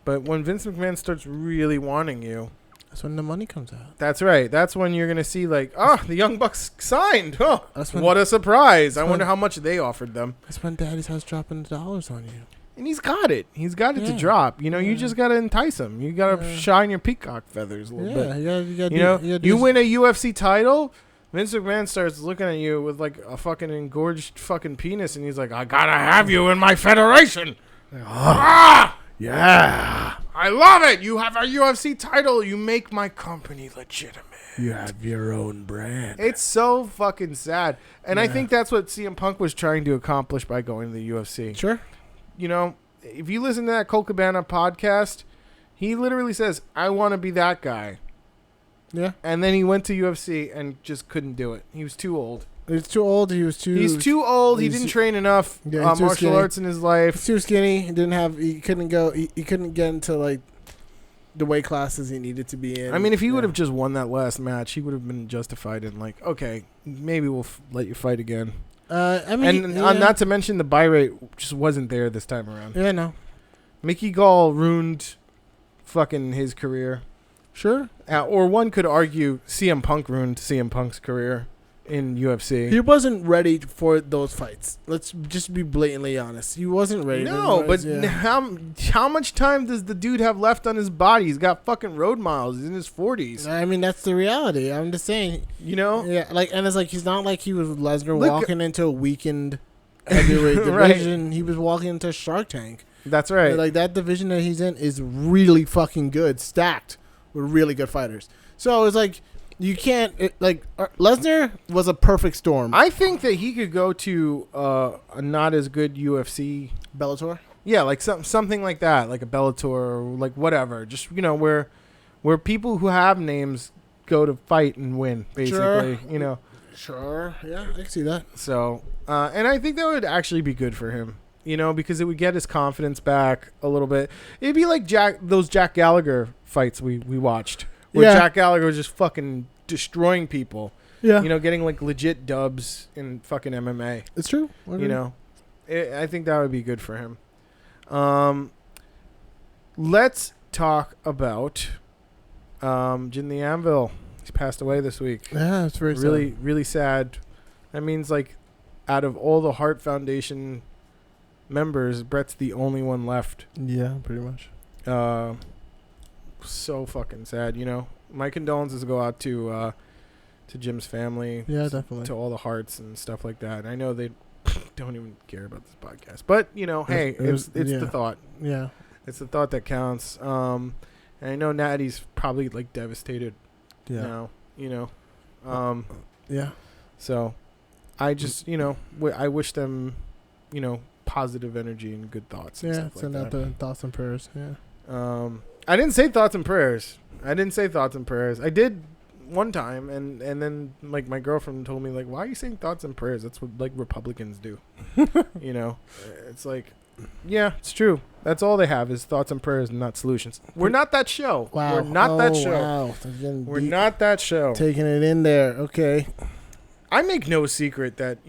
but when Vince McMahon starts really wanting you, that's when the money comes out. That's right. That's when you're going to see, like, the Young Bucks signed. Oh, when, what a surprise. I wonder how much they offered them. That's when Daddy starts dropping the dollars on you. And he's got it. He's got it to drop. You just got to entice him. You got to shine your peacock feathers a little bit. You win a UFC title, Vince McMahon starts looking at you with, like, a fucking engorged fucking penis, and he's like, I got to have you in my federation. Yeah. I love it. You have a UFC title. You make my company legitimate. You have your own brand. It's so fucking sad. And I think that's what CM Punk was trying to accomplish by going to the UFC. Sure. If you listen to that Colt Cabana podcast, he literally says, I want to be that guy. Yeah. And then he went to UFC and just couldn't do it. He was too old. He's too old. He's too old. He didn't train enough martial arts in his life. He's too skinny. He couldn't go. He couldn't get into like the weight classes he needed to be in. I mean, if he would have just won that last match, he would have been justified in like, okay, maybe we'll let you fight again. Not to mention the buy rate just wasn't there this time around. Yeah, no. Mickey Gall ruined fucking his career. Sure. Or one could argue CM Punk ruined CM Punk's career in UFC. He wasn't ready for those fights. Let's just be blatantly honest. He wasn't ready. No, how much time does the dude have left on his body? He's got fucking road miles. He's in his 40s. I mean, that's the reality. I'm just saying. Yeah, and it's like he's not like he was Lesnar walking into a weakened heavyweight division. Right. He was walking into Shark Tank. That's right. Like that division that he's in is really fucking good, stacked with really good fighters. So it's like you can't Lesnar was a perfect storm. I think that he could go to a not as good UFC Bellator. Yeah, like something like that, like a Bellator or like whatever. Just where people who have names go to fight and win, basically. Sure. Sure. Yeah, I can see that. So, and I think that would actually be good for him. Because it would get his confidence back a little bit. It'd be like those Jack Gallagher fights we watched, where Jack Gallagher was just fucking destroying people. Yeah. Getting like legit dubs in fucking MMA. It's true. I think that would be good for him. Let's talk about Jin the Anvil. He's passed away this week. Yeah, it's very really, sad. really sad. That means like out of all the Heart Foundation members, Brett's the only one left. Yeah, pretty much. So fucking sad. My condolences go out to Jim's family. Yeah, definitely. To all the Hearts and stuff like that. And I know they don't even care about this podcast, but hey, it's the thought. Yeah, it's the thought that counts. And I know Natty's probably like devastated now. Yeah. So, I just I wish them positive energy and good thoughts. And stuff send out the thoughts and prayers. Yeah. I didn't say thoughts and prayers. I did one time, and then like my girlfriend told me like, why are you saying thoughts and prayers? That's what like Republicans do. It's like, yeah, it's true. That's all they have is thoughts and prayers and not solutions. We're not that show. Wow. We're not that show. Wow. We're not that show. Taking it in there. Okay. I make no secret that,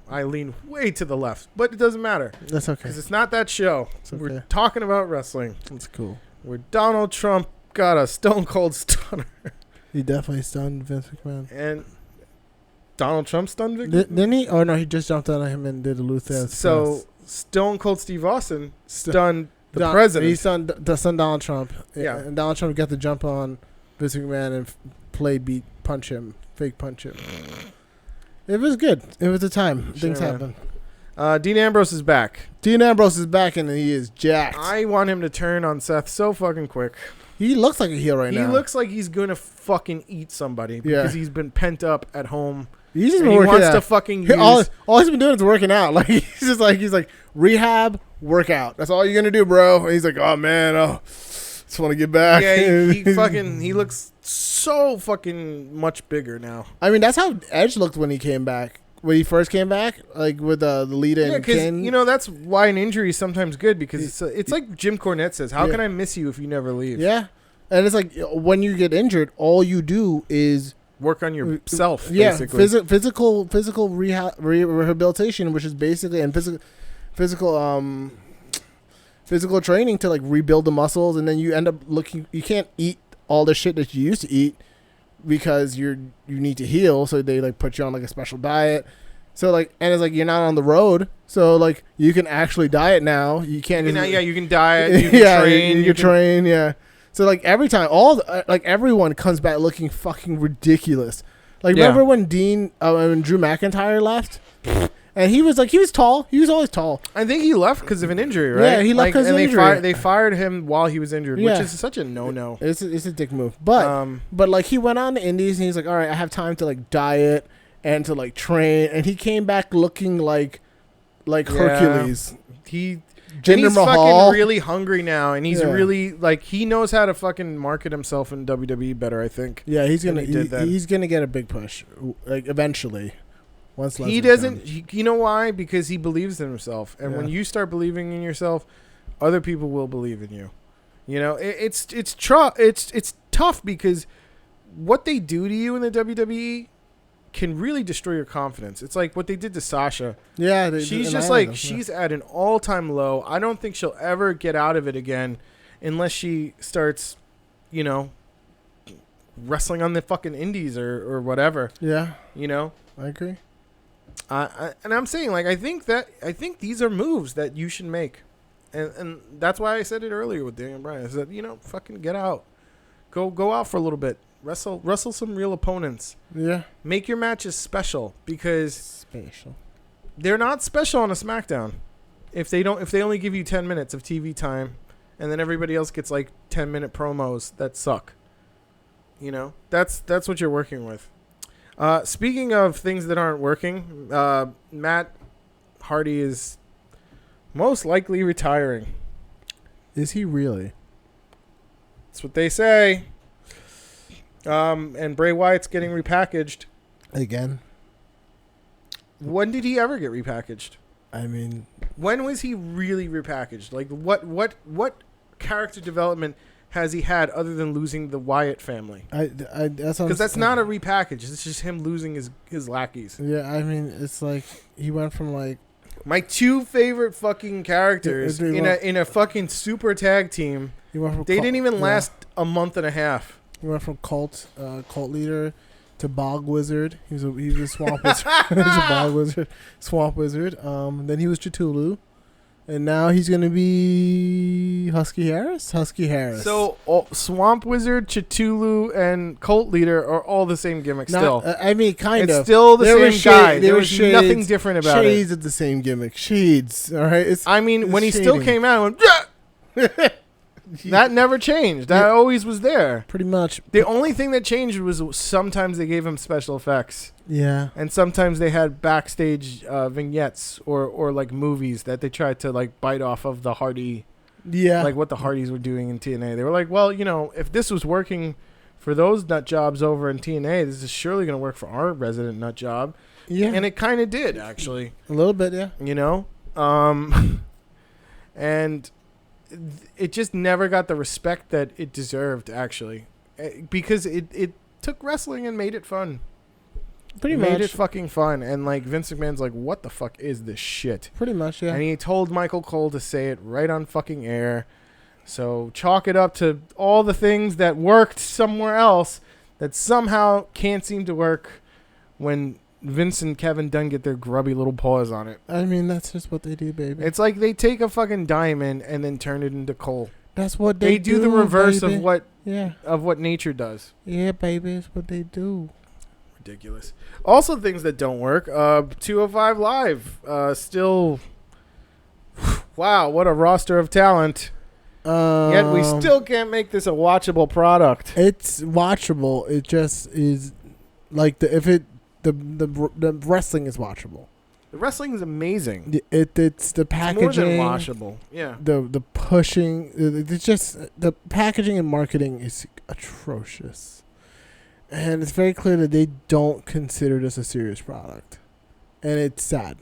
I lean way to the left, but it doesn't matter. That's okay. Because it's not that show. It's okay. We're talking about wrestling. That's cool. Where Donald Trump got a stone cold stunner. He definitely stunned Vince McMahon. And Donald Trump stunned Vince? Didn't he? Oh, no, he just jumped on him and did a Luther. So Stone Cold Steve Austin stunned the president. He stunned Donald Trump. Yeah. And Donald Trump got the jump on Vince McMahon and punch him, fake punch him. It was good. It was a time. Sure, things happen. Dean Ambrose is back. Dean Ambrose is back, and he is jacked. I want him to turn on Seth so fucking quick. He looks like a heel now. He looks like he's going to fucking eat somebody because he's been pent up at home. He's just been working out. He wants to fucking use... All he's been doing is working out. Like he's like rehab, workout. That's all you're going to do, bro. And he's like, oh, man, just want to get back. Yeah, he looks so fucking much bigger now. I mean, that's how Edge looked when he came back. When he first came back, like with the lead in. Yeah, because that's why an injury is sometimes good, because it's like Jim Cornette says, "How can I miss you if you never leave?" Yeah, and it's like when you get injured, all you do is work on yourself. Yeah, basically. physical rehabilitation, which is basically physical training to like rebuild the muscles, and then you end up you can't eat all the shit that you used to eat because you need to heal, so they like put you on like a special diet. So like, and it's like you're not on the road, so like you can actually diet now. You can't. You can diet. You can train. You can train. Yeah. So like every time, everyone comes back looking fucking ridiculous. Like remember when when Drew McIntyre left? And he was tall. He was always tall. I think he left because of an injury, right? Yeah, he left because of an injury. They fired him while he was injured, which is such a no-no. It's a dick move. But like he went on to Indies and he's like, all right, I have time to like diet and to like train. And he came back looking like Hercules. He's Jinder Mahal. Fucking really hungry now, and he's really like he knows how to fucking market himself in WWE better. I think. Yeah, he's gonna get a big push, like eventually. He doesn't. You know why? Because he believes in himself, and when you start believing in yourself, other people will believe in you. You know, it's tough because what they do to you in the WWE can really destroy your confidence. It's like what they did to Sasha. Yeah, she's just like she's at an all-time low. I don't think she'll ever get out of it again, unless she starts, wrestling on the fucking indies or whatever. Yeah, I agree. And I'm saying, like, I think these are moves that you should make, and that's why I said it earlier with Daniel Bryan. I said, fucking get out, go out for a little bit, wrestle some real opponents. Yeah, make your matches special, because they're not special on a SmackDown. If they only give you 10 minutes of TV time, and then everybody else gets like 10-minute promos that suck. That's what you're working with. Speaking of things that aren't working, Matt Hardy is most likely retiring. Is he really? That's what they say. And Bray Wyatt's getting repackaged. Again? When did he ever get repackaged? I mean... When was he really repackaged? Like, what character development has he had other than losing the Wyatt family? Because that's not a repackage. It's just him losing his lackeys. Yeah, I mean, it's like he went from like my two favorite fucking characters in a fucking super tag team. They didn't even last a month and a half. He went from cult leader to bog wizard. He was a swamp wizard. He was a bog wizard, swamp wizard. Then he was Cthulhu. And now he's going to be Husky Harris? So Swamp Wizard, Cthulhu, and Cult Leader are all the same gimmick still. I mean, kind of. It's still the same guy. There was nothing different about it. Shades of the same gimmick. Shades. All right? When he still came out, I went, yeah! That never changed. That always was there. Pretty much. The only thing that changed was sometimes they gave him special effects. Yeah. And sometimes they had backstage vignettes or like movies that they tried to like bite off of the Hardy. Yeah. Like what the Hardys were doing in TNA. They were like, well, if this was working for those nut jobs over in TNA, this is surely going to work for our resident nut job. Yeah. And it kind of did, actually. A little bit, yeah. And it just never got the respect that it deserved, actually, because it took wrestling and made it fun. Made it fucking fun. And like Vince McMahon's like, what the fuck is this shit? Pretty much, yeah. And he told Michael Cole to say it right on fucking air. So chalk it up to all the things that worked somewhere else that somehow can't seem to work when Vince and Kevin Dunn get their grubby little paws on it. I mean, that's just what they do, baby. It's like they take a fucking diamond and then turn it into coal. That's what they do. They do the reverse baby. of what nature does. Yeah, baby, that's what they do. Ridiculous. Also, things that don't work. 205 Live still. Wow, what a roster of talent. Yet we still can't make this a watchable product. It's watchable. It just is like the wrestling is watchable. The wrestling is amazing. It's the packaging. It's more than watchable. Yeah. The pushing. It's just the packaging and marketing is atrocious. And it's very clear that they don't consider this a serious product. And it's sad.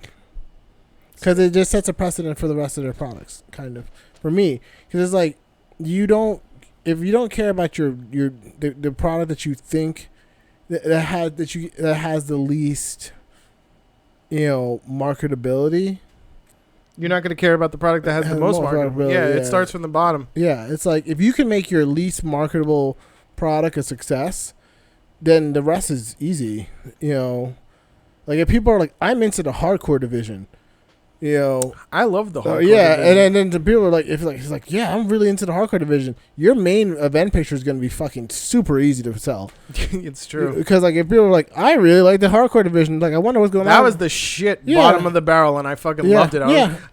Because it just sets a precedent for the rest of their products, kind of. For me. Because it's like, if you don't care about the product that you think that has the least, marketability. You're not going to care about the product that has the most marketability. Yeah, it starts from the bottom. Yeah, it's like if you can make your least marketable product a success, then the rest is easy. Like if people are like, I'm into the hardcore division. I love the hardcore division. and then the people are like, it's like, yeah, I'm really into the hardcore division. Your main event picture is going to be fucking super easy to sell. It's true. Because like if people are like, I really like the hardcore division, like I wonder what's going on. That was the shit bottom of the barrel, and I fucking loved it.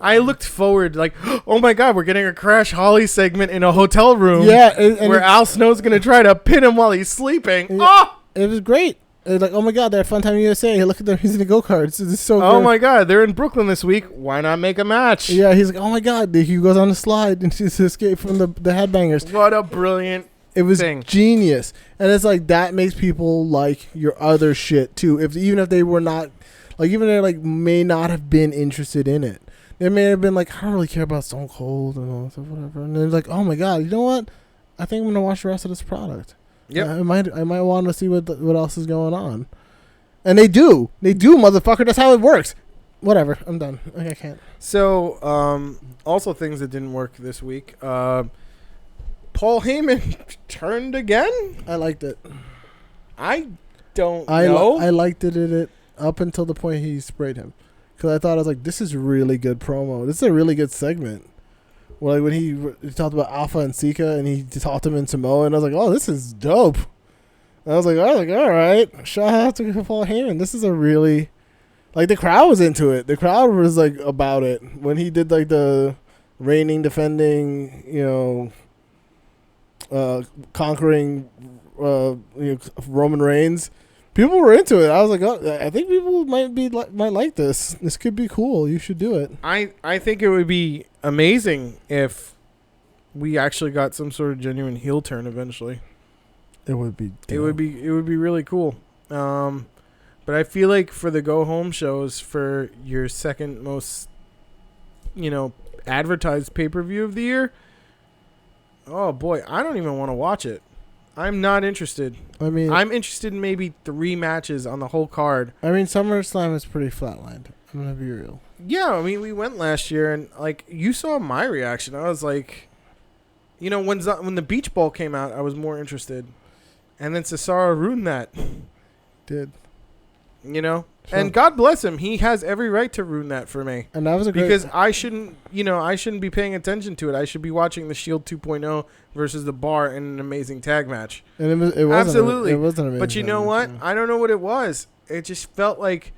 I looked forward like, oh my god, we're getting a Crash Holly segment in a hotel room. Yeah, and where Al Snow's going to try to pin him while he's sleeping. Yeah, oh! It was great. It's like, oh my god, they're at Fun Time USA. Look at them using the go-karts. It's so good. Oh my god, they're in Brooklyn this week. Why not make a match? Yeah, he's like, oh my god. He goes on the slide and he's escape from the headbangers. What a brilliant thing. Genius. And it's like, that makes people like your other shit too. Even if they were not, like, even if they like may not have been interested in it. They may have been like, I don't really care about Stone Cold and all that stuff, whatever. And they're like, oh my god, you know what? I think I'm going to watch the rest of this product. Yeah, I might want to see what else is going on, and they do, motherfucker. That's how it works. Whatever, I'm done. I can't. So, also things that didn't work this week. Paul Heyman turned again. I liked it. I don't know. I liked it up until the point he sprayed him, because I thought, I was like, this is really good promo. This is a really good segment. Well, like when he talked about Alpha and Sika, and he taught him in Samoa, and I was like, oh, this is dope. And I was like, all right, shout out to Paul Heyman. This is a really, like, the crowd was into it. The crowd was like about it when he did like the reigning, defending, conquering, Roman Reigns. People were into it. I was like, oh, I think people might like this. This could be cool. You should do it. I think it would be amazing if we actually got some sort of genuine heel turn eventually. It would be. Dope. It would be really cool. But I feel like for the go home shows, for your second most, advertised pay-per-view of the year, oh boy, I don't even want to watch it. I'm not interested. I mean, I'm interested in maybe 3 matches on the whole card. I mean, SummerSlam is pretty flatlined. I'm gonna be real. Yeah, I mean, we went last year, and like you saw my reaction. I was like, when the Beach Ball came out, I was more interested, and then Cesaro ruined that. Did. Sure. And God bless him. He has every right to ruin that for me. And that was a great... Because I shouldn't be paying attention to it. I should be watching the Shield 2.0 versus the Bar in an amazing tag match. And it was absolutely. It was an amazing. But you know what? I don't know what it was. It just felt like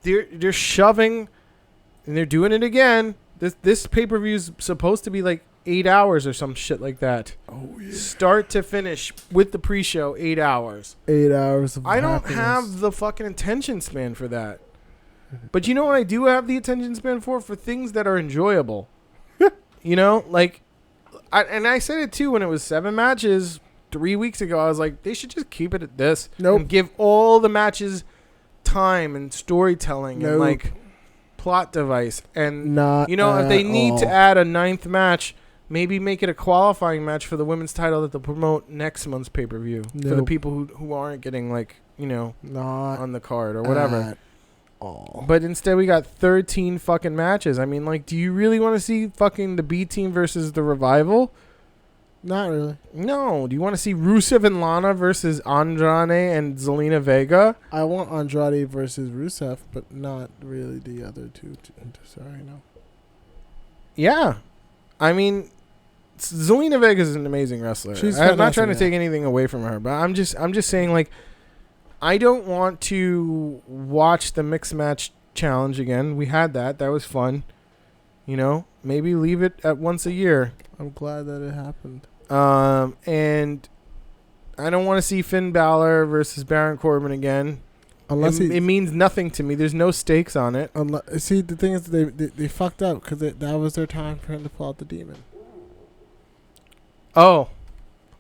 they're shoving, and they're doing it again. This pay-per-view is supposed to be like 8 hours or some shit like that. Oh yeah. Start to finish with the pre-show, 8 hours. 8 hours of I don't happiness. have the fucking attention span for that. But you know what I do have the attention span for? For things that are enjoyable. Like, I said it too when it was 7 matches 3 weeks ago. I was like, they should just keep it at this. Nope. And give all the matches time and storytelling and like plot device. And if they need to add a 9th match, maybe make it a qualifying match for the women's title that they'll promote next month's pay-per-view. For the people who aren't getting, like, not on the card or whatever. At all. But instead we got 13 fucking matches. I mean, like, do you really want to see fucking the B Team versus the Revival? Not really. No. Do you want to see Rusev and Lana versus Andrade and Zelina Vega? I want Andrade versus Rusev, but not really the other two. Sorry, no. Yeah. I mean, Zelina Vega is an amazing wrestler. I'm not trying to take anything away from her, but I'm just saying, like, I don't want to watch the mixed match challenge again. We had that. That was fun. Maybe leave it at once a year. I'm glad that it happened. And I don't want to see Finn Balor versus Baron Corbin again. Unless it means nothing to me. There's no stakes on it. See, the thing is, they fucked up because that was their time for him to pull out the demon. Oh,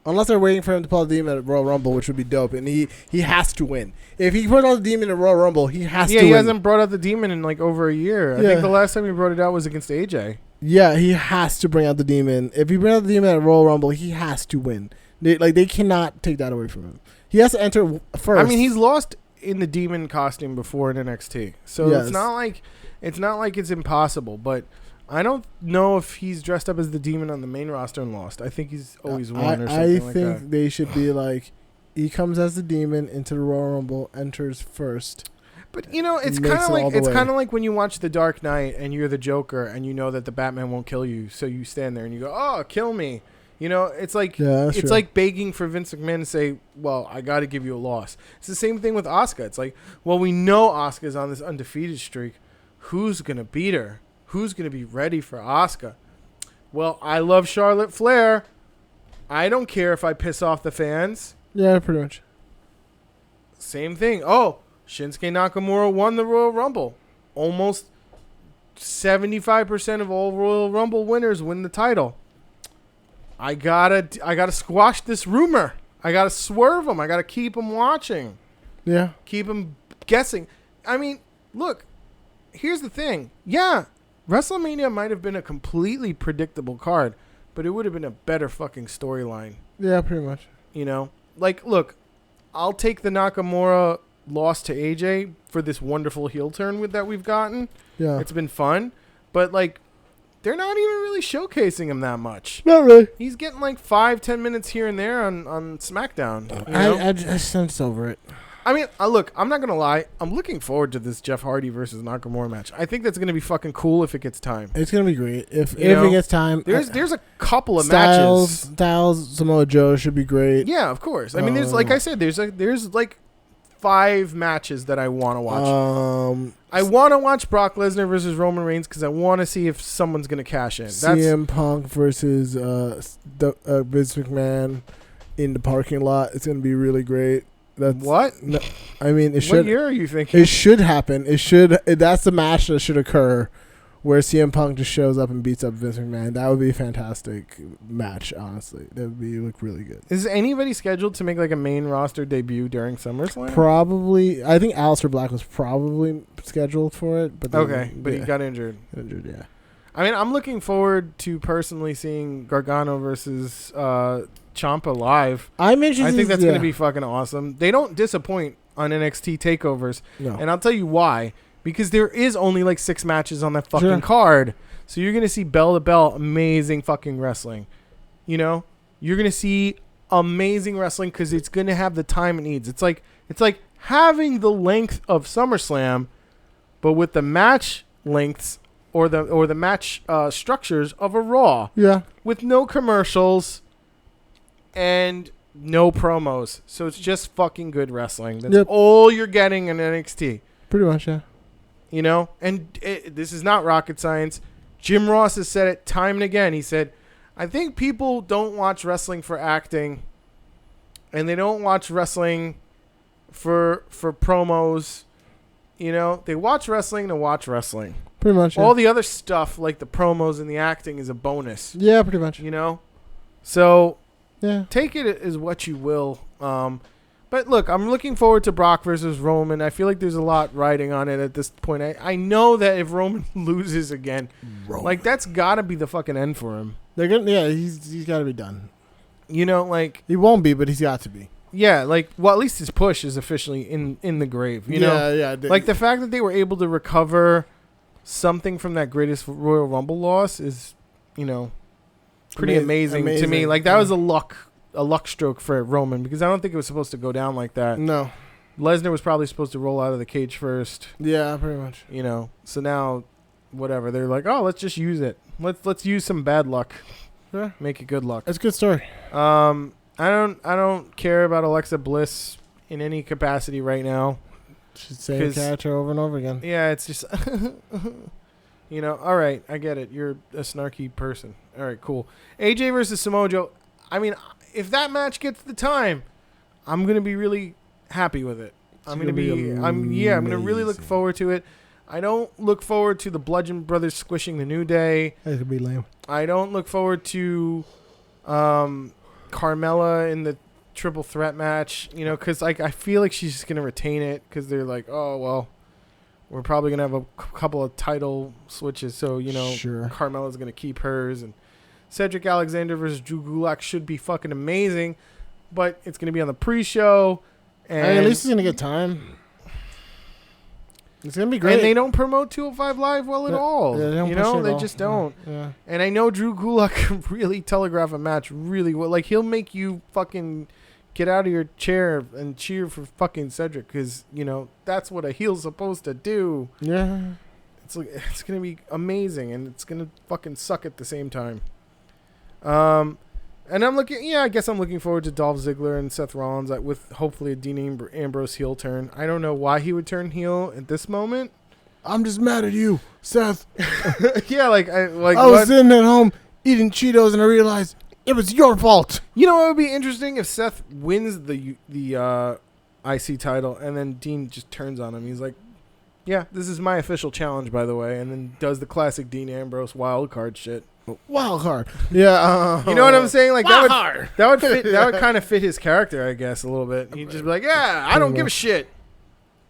Unless they're waiting for him to pull out the Demon at Royal Rumble, which would be dope. And he has to win. If he put out the Demon at Royal Rumble, he has to win. Yeah, he hasn't brought out the Demon in like over a year. I Yeah. think the last time he brought it out was against AJ. Yeah, he has to bring out the Demon. If he brings out the Demon at Royal Rumble, he has to win. They cannot take that away from him. He has to enter first. I mean, he's lost in the Demon costume before in NXT, so Yes. it's not like it's impossible. But I don't know if he's dressed up as the Demon on the main roster and lost. I think he's always won or something I like think that. they should be like, he comes as the Demon into the Royal Rumble, enters first. But you know, it's Makes kind of it all like the it's way. kind of like when you watch The Dark Knight and you're the Joker and you know that the Batman won't kill you, so you stand there and you go, "Oh, kill me." You know, it's like Yeah, that's it's true. like begging for Vince McMahon to say, "Well, I got to give you a loss." It's the same thing with Asuka. It's like, well, we know Asuka's on this undefeated streak. Who's gonna beat her? Who's gonna be ready for Asuka? Well, I love Charlotte Flair. I don't care if I piss off the fans. Yeah, pretty much. Same thing. Oh, Shinsuke Nakamura won the Royal Rumble. Almost 75% of all Royal Rumble winners win the title. I gotta squash this rumor. I gotta swerve them. I gotta keep them watching. Yeah. Keep them guessing. I mean, look, here's the thing. Yeah, WrestleMania might have been a completely predictable card, but it would have been a better fucking storyline. Yeah, pretty much. You know? Like, look, I'll take the Nakamura loss to AJ for this wonderful heel turn that we've gotten. Yeah. It's been fun. But, like, they're not even really showcasing him that much. Not really. He's getting, like, 5-10 minutes here and there on SmackDown. You know? I just sense over it. I mean, look, I'm not going to lie. I'm looking forward to this Jeff Hardy versus Nakamura match. I think that's going to be fucking cool if it gets time. It's gonna be great if You know, it gets time. There's a couple of Styles, matches. Styles, Samoa Joe should be great. Yeah, of course. I mean, there's like I said, there's like 5 matches that I want to watch. I want to watch Brock Lesnar versus Roman Reigns because I want to see if someone's going to cash in. That's CM Punk versus Vince McMahon in the parking lot. It's gonna be really great. That's what? No, I mean, it What should. year are you thinking? It should happen. It should. That's the match that should occur, where CM Punk just shows up and beats up Vince McMahon. That would be a fantastic match. Honestly, that would look really good. Is anybody scheduled to make like a main roster debut during SummerSlam? Probably. I think Aleister Black was probably scheduled for it, but Okay, but he got injured. injured. Yeah. I mean, I'm looking forward to personally seeing Gargano versus Ciampa live. I'm interested. I think that's going to be fucking awesome. They don't disappoint on NXT takeovers, no. and I'll tell you why. Because there is only like 6 matches on that fucking Sure. card, so you're going to see bell to bell amazing fucking wrestling. You know, you're going to see amazing wrestling because it's going to have the time it needs. It's like having the length of SummerSlam, but with the match lengths or the match structures of a Raw, Yeah. with no commercials and no promos. So it's just fucking good wrestling. That's Yep. all you're getting in NXT. Pretty much. Yeah. You know? And this is not rocket science. Jim Ross has said it time and again. He said, I think people don't watch wrestling for acting, and they don't watch wrestling for promos. You know? They watch wrestling to watch wrestling. Pretty much. Yeah. All the other stuff, like the promos and the acting, is a bonus. Yeah. Pretty much. You know? So Yeah. take it as what you will. But look, I'm looking forward to Brock versus Roman. I feel like there's a lot riding on it at this point. I know that if Roman loses again, like that's got to be the fucking end for him. They're gonna. Yeah. He's got to be done. You know, like He won't be, but he's got to be. yeah, like well, at least his push is officially in the grave. You know, Yeah. like the fact that they were able to recover something from that greatest Royal Rumble loss is, you know, pretty amazing to me. Like that was a luck stroke for Roman because I don't think it was supposed to go down like that. No. Lesnar was probably supposed to roll out of the cage first, Yeah. Pretty much. you know. So now, whatever, they're like, oh, let's just use it. Let's use some bad luck, Yeah. make it good luck. That's a good story. I don't care about Alexa Bliss in any capacity right now. Should say 'Cause- character over and over again. Yeah, it's just, you know. All right, I get it. You're a snarky person. All right, cool. AJ versus Samoa Joe. I mean, if that match gets the time, I'm gonna be really happy with it. I'm gonna really look amazing. forward to it. I don't look forward to the Bludgeon Brothers squishing the New Day. That could be lame. I don't look forward to Carmella in the triple threat match, you know, because like I feel like she's just gonna retain it because they're like, oh well, we're probably gonna have a couple of title switches, so you know, Sure. Carmella's gonna keep hers, and Cedric Alexander versus Drew Gulak should be fucking amazing, but it's gonna be on the pre-show, and At least he's gonna get time. It's gonna be great. And they don't promote 205 Live well at all. Yeah, they don't you push it know, at they all. just don't. Yeah. And I know Drew Gulak can really telegraph a match really well. Like, he'll make you fucking get out of your chair and cheer for fucking Cedric because, you know, that's what a heel's supposed to do. Yeah. It's like, it's going to be amazing, and it's going to fucking suck at the same time. And I guess I'm looking forward to Dolph Ziggler and Seth Rollins with hopefully a Dean Ambrose heel turn. I don't know why he would turn heel at this moment. I'm just mad at you, Seth. Yeah, I was sitting at home eating Cheetos and I realized it was your fault. You know what would be interesting if Seth wins the IC title and then Dean just turns on him. He's like, "Yeah, this is my official challenge, by the way," and then does the classic Dean Ambrose wild card shit. Wild card. Yeah. You know what I'm saying? Like wild that would fit. That would kind of fit his character, I guess, a little bit. He'd just be like, "Yeah, I don't give a shit."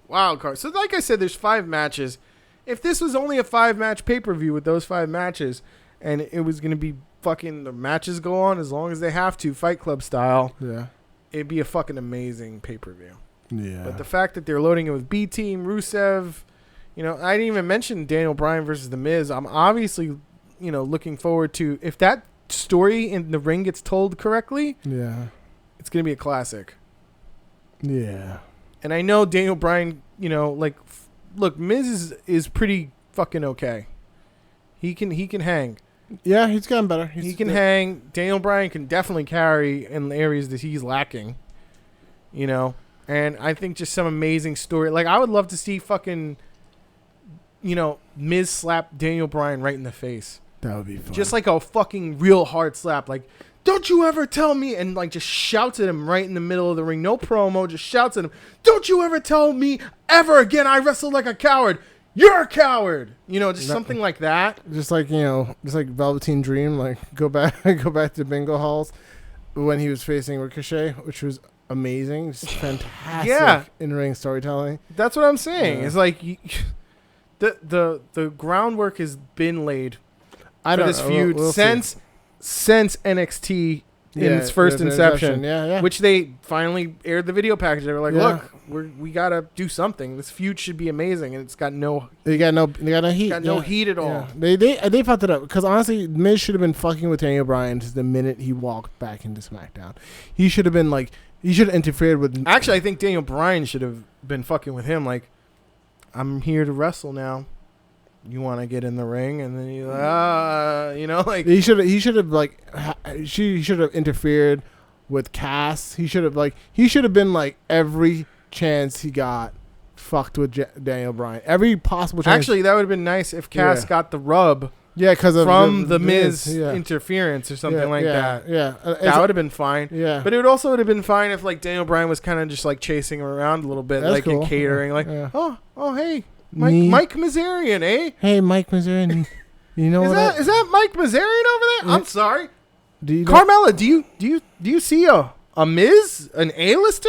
Wild card. So, like I said, there's 5 matches. If this was only a 5-match pay-per-view with those 5 matches, and it was gonna be fucking the matches go on as long as they have to, Fight Club style, Yeah. it'd be a fucking amazing pay-per-view. Yeah. But the fact that they're loading it with B Team, Rusev, you know, I didn't even mention Daniel Bryan versus The Miz. I'm obviously, you know, looking forward to, if that story in the ring gets told correctly, Yeah. it's gonna be a classic. Yeah. And I know Daniel Bryan, you know, like, look, Miz is pretty fucking okay. He can hang. Yeah, he's gotten better. He can hang. Daniel Bryan can definitely carry in the areas that he's lacking. You know, and I think just some amazing story. Like, I would love to see fucking, you know, Miz slap Daniel Bryan right in the face. That would be fun. Just like a fucking real hard slap. Like, don't you ever tell me, and like just shouts at him right in the middle of the ring. No promo, just shouts at him. Don't you ever tell me ever again I wrestled like a coward. You're a coward. You know, just something like that. Just like, you know, just like Velveteen Dream, like go back to bingo halls when he was facing Ricochet, which was amazing. Just fantastic in-ring storytelling. That's what I'm saying. Yeah. It's like the groundwork has been laid for this feud since NXT in its first inception. Yeah. Which they finally aired the video package. They were like, Yeah. "Look, we gotta do something. This feud should be amazing," and it's got no They got no heat. got no heat at all. Yeah. They fucked it up because honestly, Miz should have been fucking with Daniel Bryan just the minute he walked back into SmackDown. He should have been like, he should have interfered with. Actually, I think Daniel Bryan should have been fucking with him. Like, I'm here to wrestle now. You want to get in the ring, and then you know, like he should have like she should have interfered with Cass. He should have been like every chance he got fucked with Daniel Bryan. Every possible chance. Actually, that would have been nice if Cass got the rub. Yeah, because of from the Miz interference or something like that. Yeah, that would have been fine. Yeah, but it would also would have been fine if like Daniel Bryan was kind of just like chasing him around a little bit, that's like cool. in catering, like oh hey. Me. Mike Mazarian, eh? Hey, Mike Mazarian. You know is that Mike Mazarian over there? Yeah. I'm sorry. Carmella, do you see a Miz, an A-lister?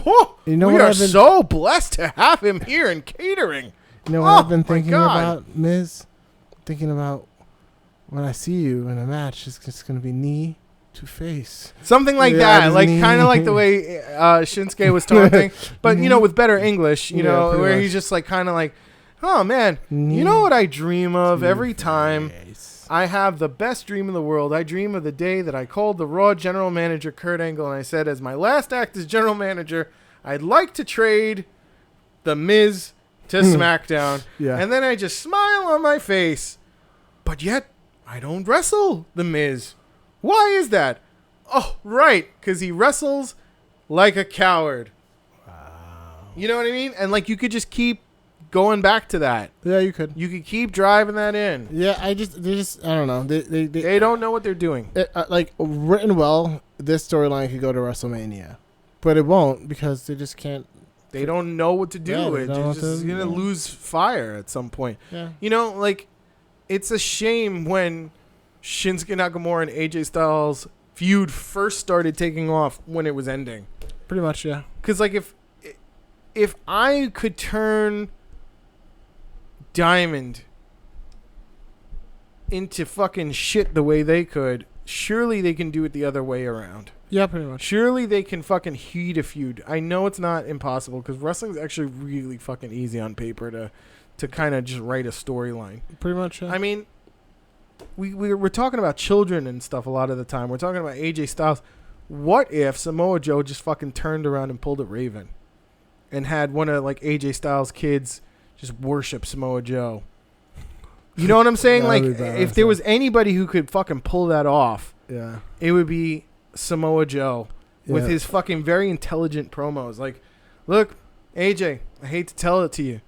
Oh, you know we what are so blessed to have him here in catering. You know what I've been thinking about, Miz? Thinking about when I see you in a match, it's just gonna be knee to face, something like that, like kind of like the way Shinsuke was taunting, but you know, with better English, you know, where he's just like kind of like, oh man, you know what I dream of every time? I have the best dream in the world. I dream of the day that I called the Raw general manager Kurt Angle and I said, as my last act as general manager, I'd like to trade the Miz to SmackDown. Yeah. And then I just smile on my face, but yet I don't wrestle the Miz. Why is that? Oh, right, because he wrestles like a coward. Wow. You know what I mean? And like you could just keep going back to that. Yeah, you could. You could keep driving that in. Yeah, I don't know. They don't know what they're doing. Like written well, this storyline could go to WrestleMania, but it won't because they just can't. They don't know what to do. Yeah, it's just gonna lose fire at some point. Yeah. You know, like it's a shame when Shinsuke Nakamura and AJ Styles feud first started taking off when it was ending. Pretty much, yeah. Because, like, if I could turn Diamond into fucking shit the way they could, surely they can do it the other way around. Yeah, pretty much. Surely they can fucking heat a feud. I know it's not impossible because wrestling's actually really fucking easy on paper to kind of just write a storyline. Pretty much, yeah. I mean, we're talking about children and stuff a lot of the time. We're talking about AJ Styles. What if Samoa Joe just fucking turned around and pulled a Raven and had one of, like, AJ Styles' kids just worship Samoa Joe? You know what I'm saying? Like, if there was anybody who could fucking pull that off, yeah, it would be Samoa Joe with his fucking very intelligent promos. Like, look, AJ, I hate to tell it to you.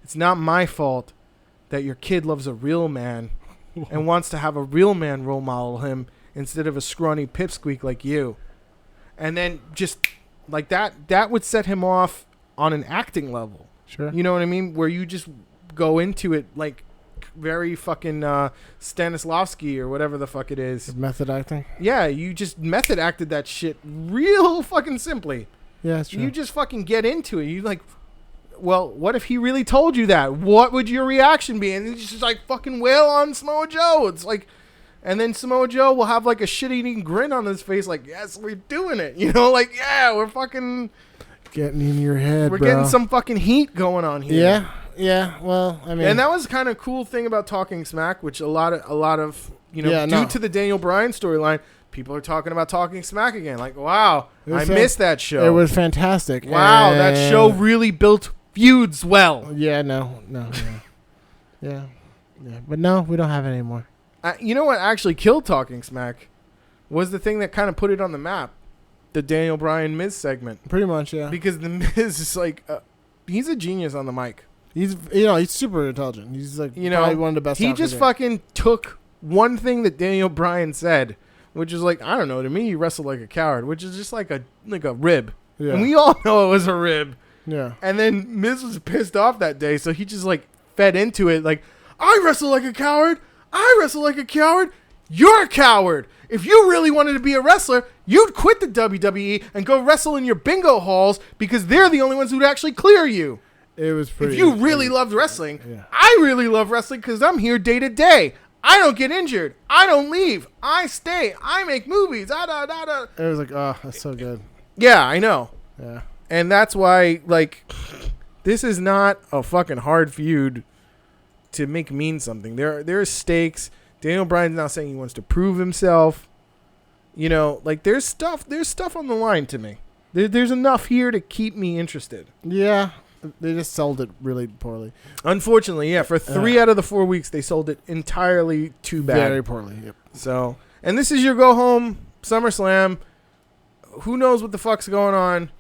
It's not my fault that your kid loves a real man and wants to have a real man role model him instead of a scrawny pipsqueak like you. And then just like that would set him off on an acting level. Sure. You know what I mean? Where you just go into it like very fucking Stanislavski or whatever the fuck it is. Method acting? Yeah, you just method acted that shit real fucking simply. Yeah, that's true. You just fucking get into it. You like, well, what if he really told you that? What would your reaction be? And he's just like fucking wail on Samoa Joe. It's like, and then Samoa Joe will have like a shit-eating grin on his face like, yes, we're doing it. You know, like, yeah, we're fucking getting in your head, we're bro. getting some fucking heat going on here. Yeah. Yeah, well, I mean, and that was kind of cool thing about Talking Smack, which a lot of you know, due to the Daniel Bryan storyline, people are talking about Talking Smack again. Like, wow, I missed that show. It was fantastic. Wow, that show really built feuds well. Yeah, no, yeah, but no, we don't have it anymore. You know what actually killed Talking Smack was the thing that kind of put it on the map, the Daniel Bryan Miz segment. Pretty much, yeah. Because the Miz is like, he's a genius on the mic. He's he's super intelligent. He's like probably one of the best. He just fucking took one thing that Daniel Bryan said, which is like, I don't know, to me you wrestle like a coward, which is just like a rib. Yeah. And we all know it was a rib. Yeah. And then Miz was pissed off that day, so he just like fed into it like, I wrestle like a coward. I wrestle like a coward. You're a coward. If you really wanted to be a wrestler, you'd quit the WWE and go wrestle in your bingo halls because they're the only ones who'd actually clear you. It was pretty. If you really loved wrestling, I really love wrestling because I'm here day to day. I don't get injured. I don't leave. I stay. I make movies. It was like, oh, that's so good. Yeah, I know. Yeah. And that's why, like, this is not a fucking hard feud to make mean something. There are stakes. Daniel Bryan's now saying he wants to prove himself. You know, like, there's stuff on the line to me. There's enough here to keep me interested. Yeah. They just sold it really poorly. Unfortunately, yeah. For 3 out of the 4 weeks, they sold it entirely too bad. Very poorly, yep. So, and this is your go-home SummerSlam. Who knows what the fuck's going on?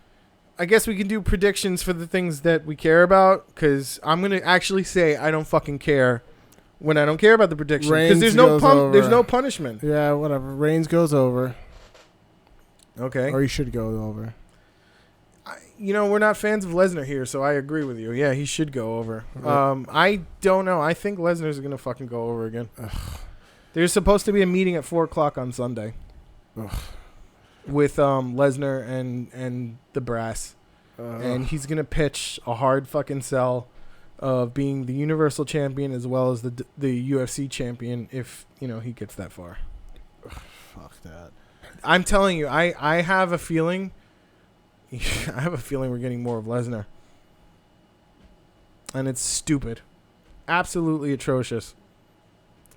I guess we can do predictions for the things that we care about, because I'm going to actually say I don't fucking care when I don't care about the prediction. Because there's no punishment. Yeah, whatever. Reigns goes over. Okay. Or he should go over. You know, we're not fans of Lesnar here, so I agree with you. Yeah, he should go over. I don't know. I think Lesnar's going to fucking go over again. Ugh. There's supposed to be a meeting at 4 o'clock on Sunday. Ugh. With Lesnar and the brass. And he's going to pitch a hard fucking sell of being the Universal Champion as well as the UFC Champion if, you know, he gets that far. Ugh, fuck that. I'm telling you, I have a feeling... I have a feeling we're getting more of Lesnar. And it's stupid. Absolutely atrocious.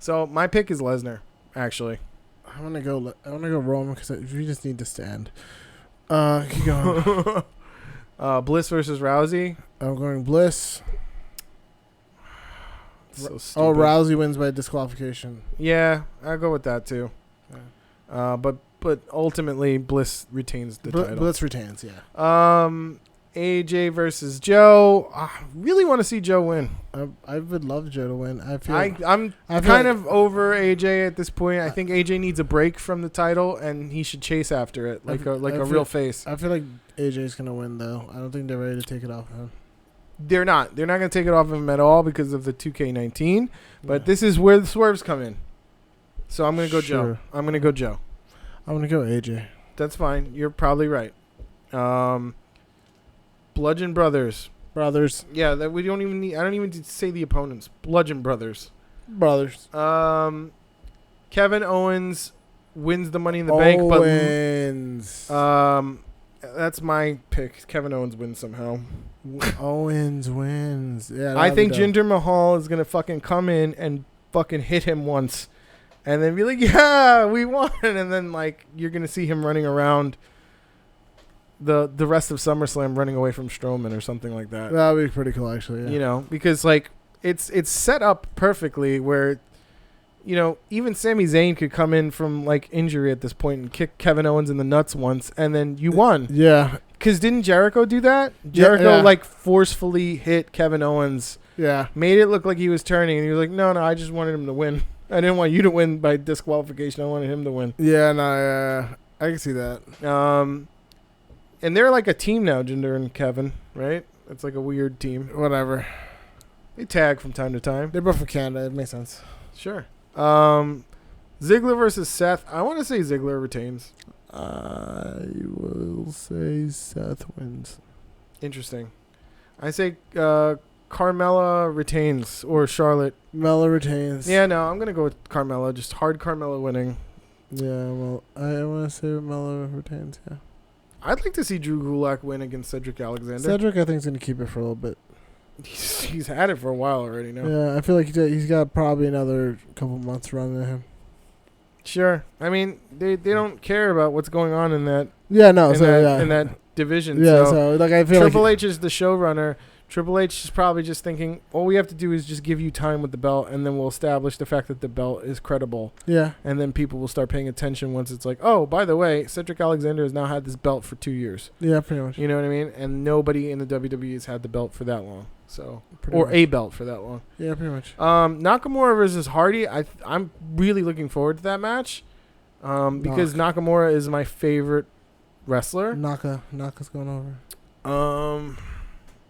So my pick is Lesnar, actually. I want to go Roman because we just need to stand. Keep going. Bliss versus Rousey. I'm going Bliss. So stupid. Oh, Rousey wins by disqualification. Yeah, I'll go with that too. Yeah. But ultimately, Bliss retains the title. Bliss retains, yeah. AJ versus Joe. I really want to see Joe win. I would love Joe to win. I'm kind of over AJ at this point. I think AJ needs a break from the title, and he should chase after it like a real face. I feel like AJ's gonna win though. I don't think they're ready to take it off him. They're not. They're not gonna take it off him at all because of the 2K19. But this is where the swerves come in. So I'm gonna go Joe. I'm gonna go Joe. I'm gonna go AJ. That's fine. You're probably right. Bludgeon Brothers. Yeah, that we don't even need. I don't even need to say the opponents. Bludgeon Brothers. Kevin Owens wins the Money in the Bank, but that's my pick. Kevin Owens wins somehow. Owens wins. Yeah, I think Jinder Mahal is gonna fucking come in and fucking hit him once, and then be like, "Yeah, we won," and then like you're gonna see him running around the rest of SummerSlam, running away from Strowman or something like that. That would be pretty cool, actually. Yeah. You know, because like it's set up perfectly where, you know, even Sami Zayn could come in from like injury at this point and kick Kevin Owens in the nuts once, and then you won. Yeah. Because didn't Jericho do that? Jericho like forcefully hit Kevin Owens. Yeah. Made it look like he was turning, and he was like, no, I just wanted him to win. I didn't want you to win by disqualification. I wanted him to win. Yeah, no, I can see that. And they're like a team now, Jinder and Kevin, right? It's like a weird team. Whatever. They tag from time to time. They're both from Canada. It makes sense. Sure. Ziggler versus Seth. I want to say Ziggler retains. I will say Seth wins. Interesting. I say Carmella retains or Charlotte. Mella retains. Yeah, no, I'm going to go with Carmella. Just hard Carmella winning. Yeah, well, I want to say Mella retains, yeah. I'd like to see Drew Gulak win against Cedric Alexander. Cedric, I think, is going to keep it for a little bit. He's had it for a while already now. Yeah, I feel like he's got probably another couple months running to him. Sure. I mean, they don't care about what's going on in that. Yeah, no. In that division. Yeah, so like I feel Triple H is the showrunner. Triple H is probably just thinking, all we have to do is just give you time with the belt, and then we'll establish the fact that the belt is credible. Yeah. And then people will start paying attention once it's like, oh, by the way, Cedric Alexander has now had this belt for 2 years. Yeah, pretty much. You know what I mean? And nobody in the WWE has had the belt for that long. So pretty or much. A belt for that long. Yeah, pretty much. Nakamura versus Hardy. I'm really looking forward to that match. Because Nakamura is my favorite wrestler. Naka's going over.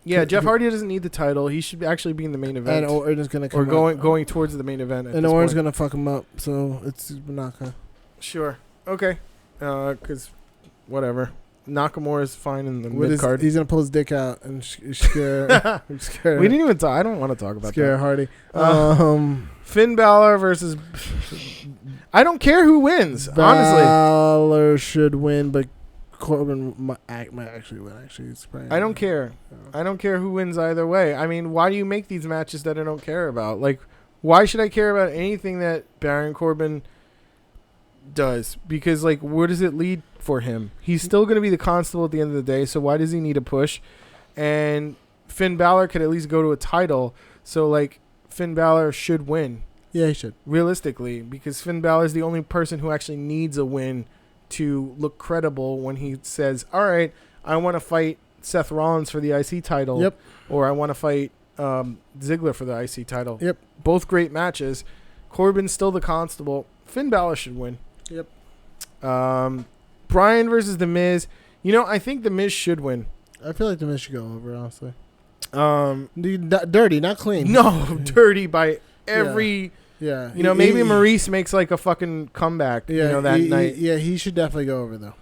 Yeah, Jeff Hardy doesn't need the title. He should actually be in the main event. And Orton's gonna come going towards the main event. And Orton's gonna fuck him up. So it's Naka. Sure. Okay. Because whatever. Nakamura is fine in the mid card. He's gonna pull his dick out and scare. We didn't even talk. I don't want to talk about scare that. Hardy. Finn Balor versus. I don't care who wins. Honestly, Balor should win, but Corbin might actually win. Actually, it's probably. I don't care. I don't care who wins either way. I mean, why do you make these matches that I don't care about? Like, why should I care about anything that Baron Corbin does? Because, like, where does it lead for him? He's still going to be the constable at the end of the day, so why does he need a push? And Finn Balor could at least go to a title, so, like, Finn Balor should win. Yeah, he should. Realistically, because Finn Balor is the only person who actually needs a win to look credible when he says, all right, I want to fight Seth Rollins for the IC title. Yep. Or I want to fight Ziggler for the IC title. Yep. Both great matches. Corbin's still the constable. Finn Balor should win. Yep. Bryan versus The Miz. You know, I think The Miz should win. I feel like The Miz should go over, honestly. Dirty, not clean. No, dirty by every... Yeah. You know, maybe Maurice makes like a fucking comeback, that night. He should definitely go over, though.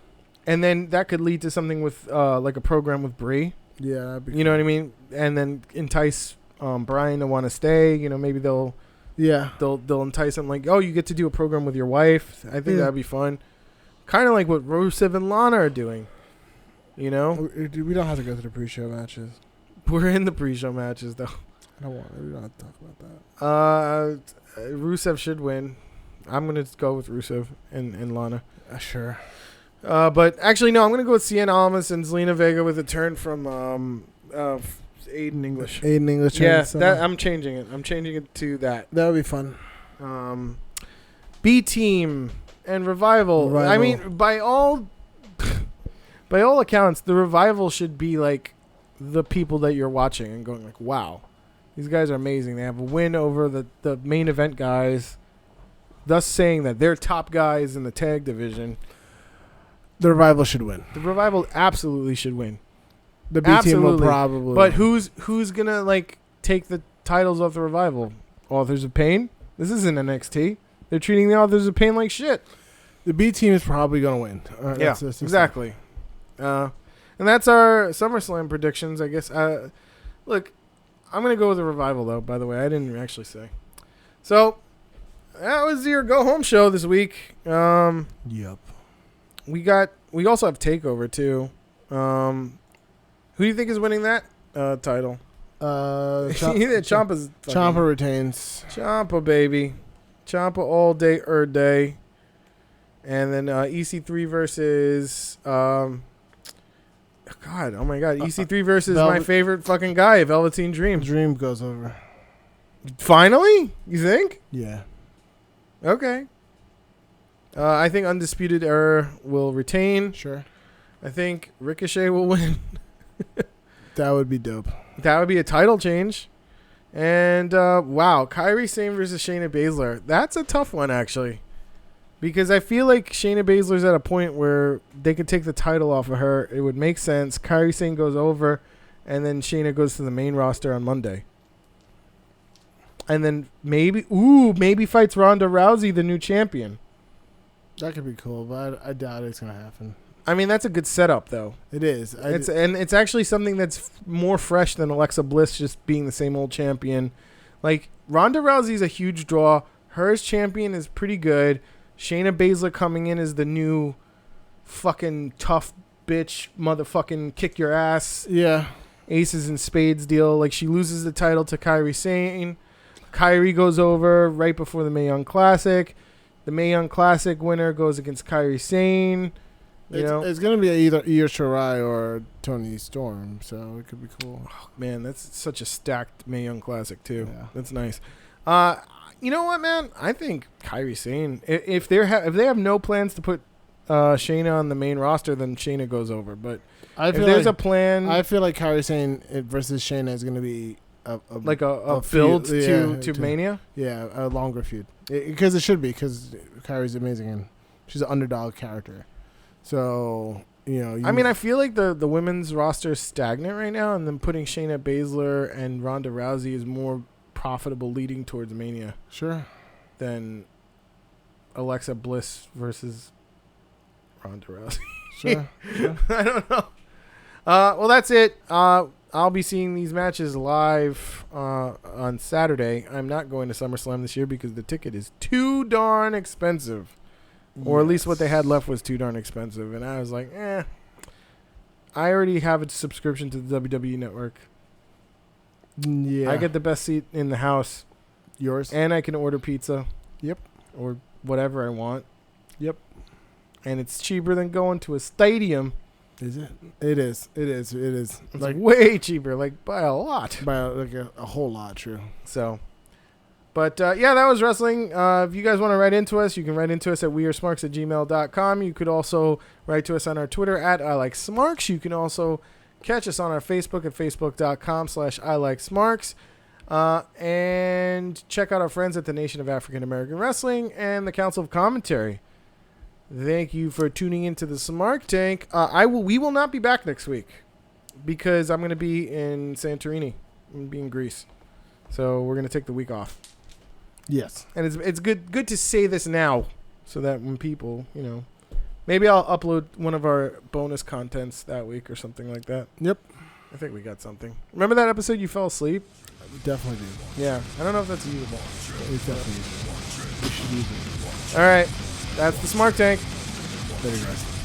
And then that could lead to something with like a program with Brie. Yeah. That'd be you know what I mean? And then entice Bryan to want to stay. You know, maybe they'll entice him like, oh, you get to do a program with your wife. I think that'd be fun. Kind of like what Rusev and Lana are doing. You know? We don't have to go to the pre-show matches. We're in the pre-show matches, though. We don't have to talk about that. Rusev should win. I'm going to go with Rusev and Lana. Sure. But actually, no, I'm going to go with Cien Almas and Zelina Vega with a turn from Aiden English. Aiden English. Yeah, I'm changing it. I'm changing it to that. That would be fun. B-Team and Revival. I mean, by all accounts, the Revival should be like the people that you're watching and going like, wow. These guys are amazing. They have a win over the main event guys, thus saying that they're top guys in the tag division. The Revival should win. The Revival absolutely should win. The B team will probably. But who's gonna like take the titles off the Revival? Authors of Pain? This isn't NXT. They're treating the Authors of Pain like shit. The B team is probably going to win. Yeah, exactly. And that's our SummerSlam predictions, I guess. Look, I'm going to go with the Revival, though, by the way. I didn't actually say. So, that was your go-home show this week. Yep. We also have TakeOver, too. Who do you think is winning that title? Ciampa retains. Ciampa, baby. Ciampa all day, day. And then EC3 versus... EC3 versus my favorite fucking guy, Velveteen Dream. Dream goes over. Finally? You think? Yeah. Okay. I think Undisputed Era will retain. Sure. I think Ricochet will win. That would be dope. That would be a title change. And, wow, Kairi Sane versus Shayna Baszler. That's a tough one, actually. Because I feel like Shayna Baszler's at a point where they could take the title off of her. It would make sense. Kairi Sane goes over, and then Shayna goes to the main roster on Monday. And then maybe fights Ronda Rousey, the new champion. That could be cool, but I doubt it's going to happen. I mean, that's a good setup, though. It is. It's actually something that's more fresh than Alexa Bliss just being the same old champion. Like, Ronda Rousey's a huge draw. Her as champion is pretty good. Shayna Baszler coming in as the new fucking tough bitch, motherfucking kick your ass. Yeah. Aces and spades deal. Like, she loses the title to Kairi Sane. Kairi goes over right before the Mae Young Classic. The Mae Young Classic winner goes against Kairi Sane. It's going to be either Io Shirai or Toni Storm, so it could be cool. Oh, man, that's such a stacked Mae Young Classic, too. Yeah. That's nice. You know what, man? I think Kairi Sane. If they have no plans to put Shayna on the main roster, then Shayna goes over. But if there's a plan, I feel like Kairi Sane versus Shayna is going to be a build feud, to Mania. Yeah, a longer feud because it should be because Kairi's amazing and she's an underdog character. So I feel like the women's roster is stagnant right now, and then putting Shayna Baszler and Ronda Rousey is more profitable leading towards Mania. Sure. Than Alexa Bliss versus Ronda Rousey. Sure. I don't know. Well, that's it. I'll be seeing these matches live on Saturday. I'm not going to SummerSlam this year because the ticket is too darn expensive. Or at least what they had left was too darn expensive. And I was like, I already have a subscription to the WWE Network. Yeah. I get the best seat in the house. Yours. And I can order pizza. Yep. Or whatever I want. Yep. And it's cheaper than going to a stadium. Is it? It is. It's like way cheaper, like by a lot. By like a whole lot, true. So, but that was wrestling. If you guys want to write into us, you can write into us at wearesmarks@gmail.com. You could also write to us on our Twitter at ILikeSmarks. You can also catch us on our Facebook at facebook.com/ILikeSmarks. And check out our friends at the Nation of African American Wrestling and the Council of Commentary. Thank you for tuning into the Smark Tank. We will not be back next week because I'm going to be in Santorini. I'm going to be in Greece. So we're going to take the week off. Yes. And it's good to say this now so that when people, maybe I'll upload one of our bonus contents that week or something like that. Yep. I think we got something. Remember that episode you fell asleep? Definitely do. Yeah. I don't know if that's usable. It's definitely usable. We should use it. All right. That's the Smark Tank. Later, guys.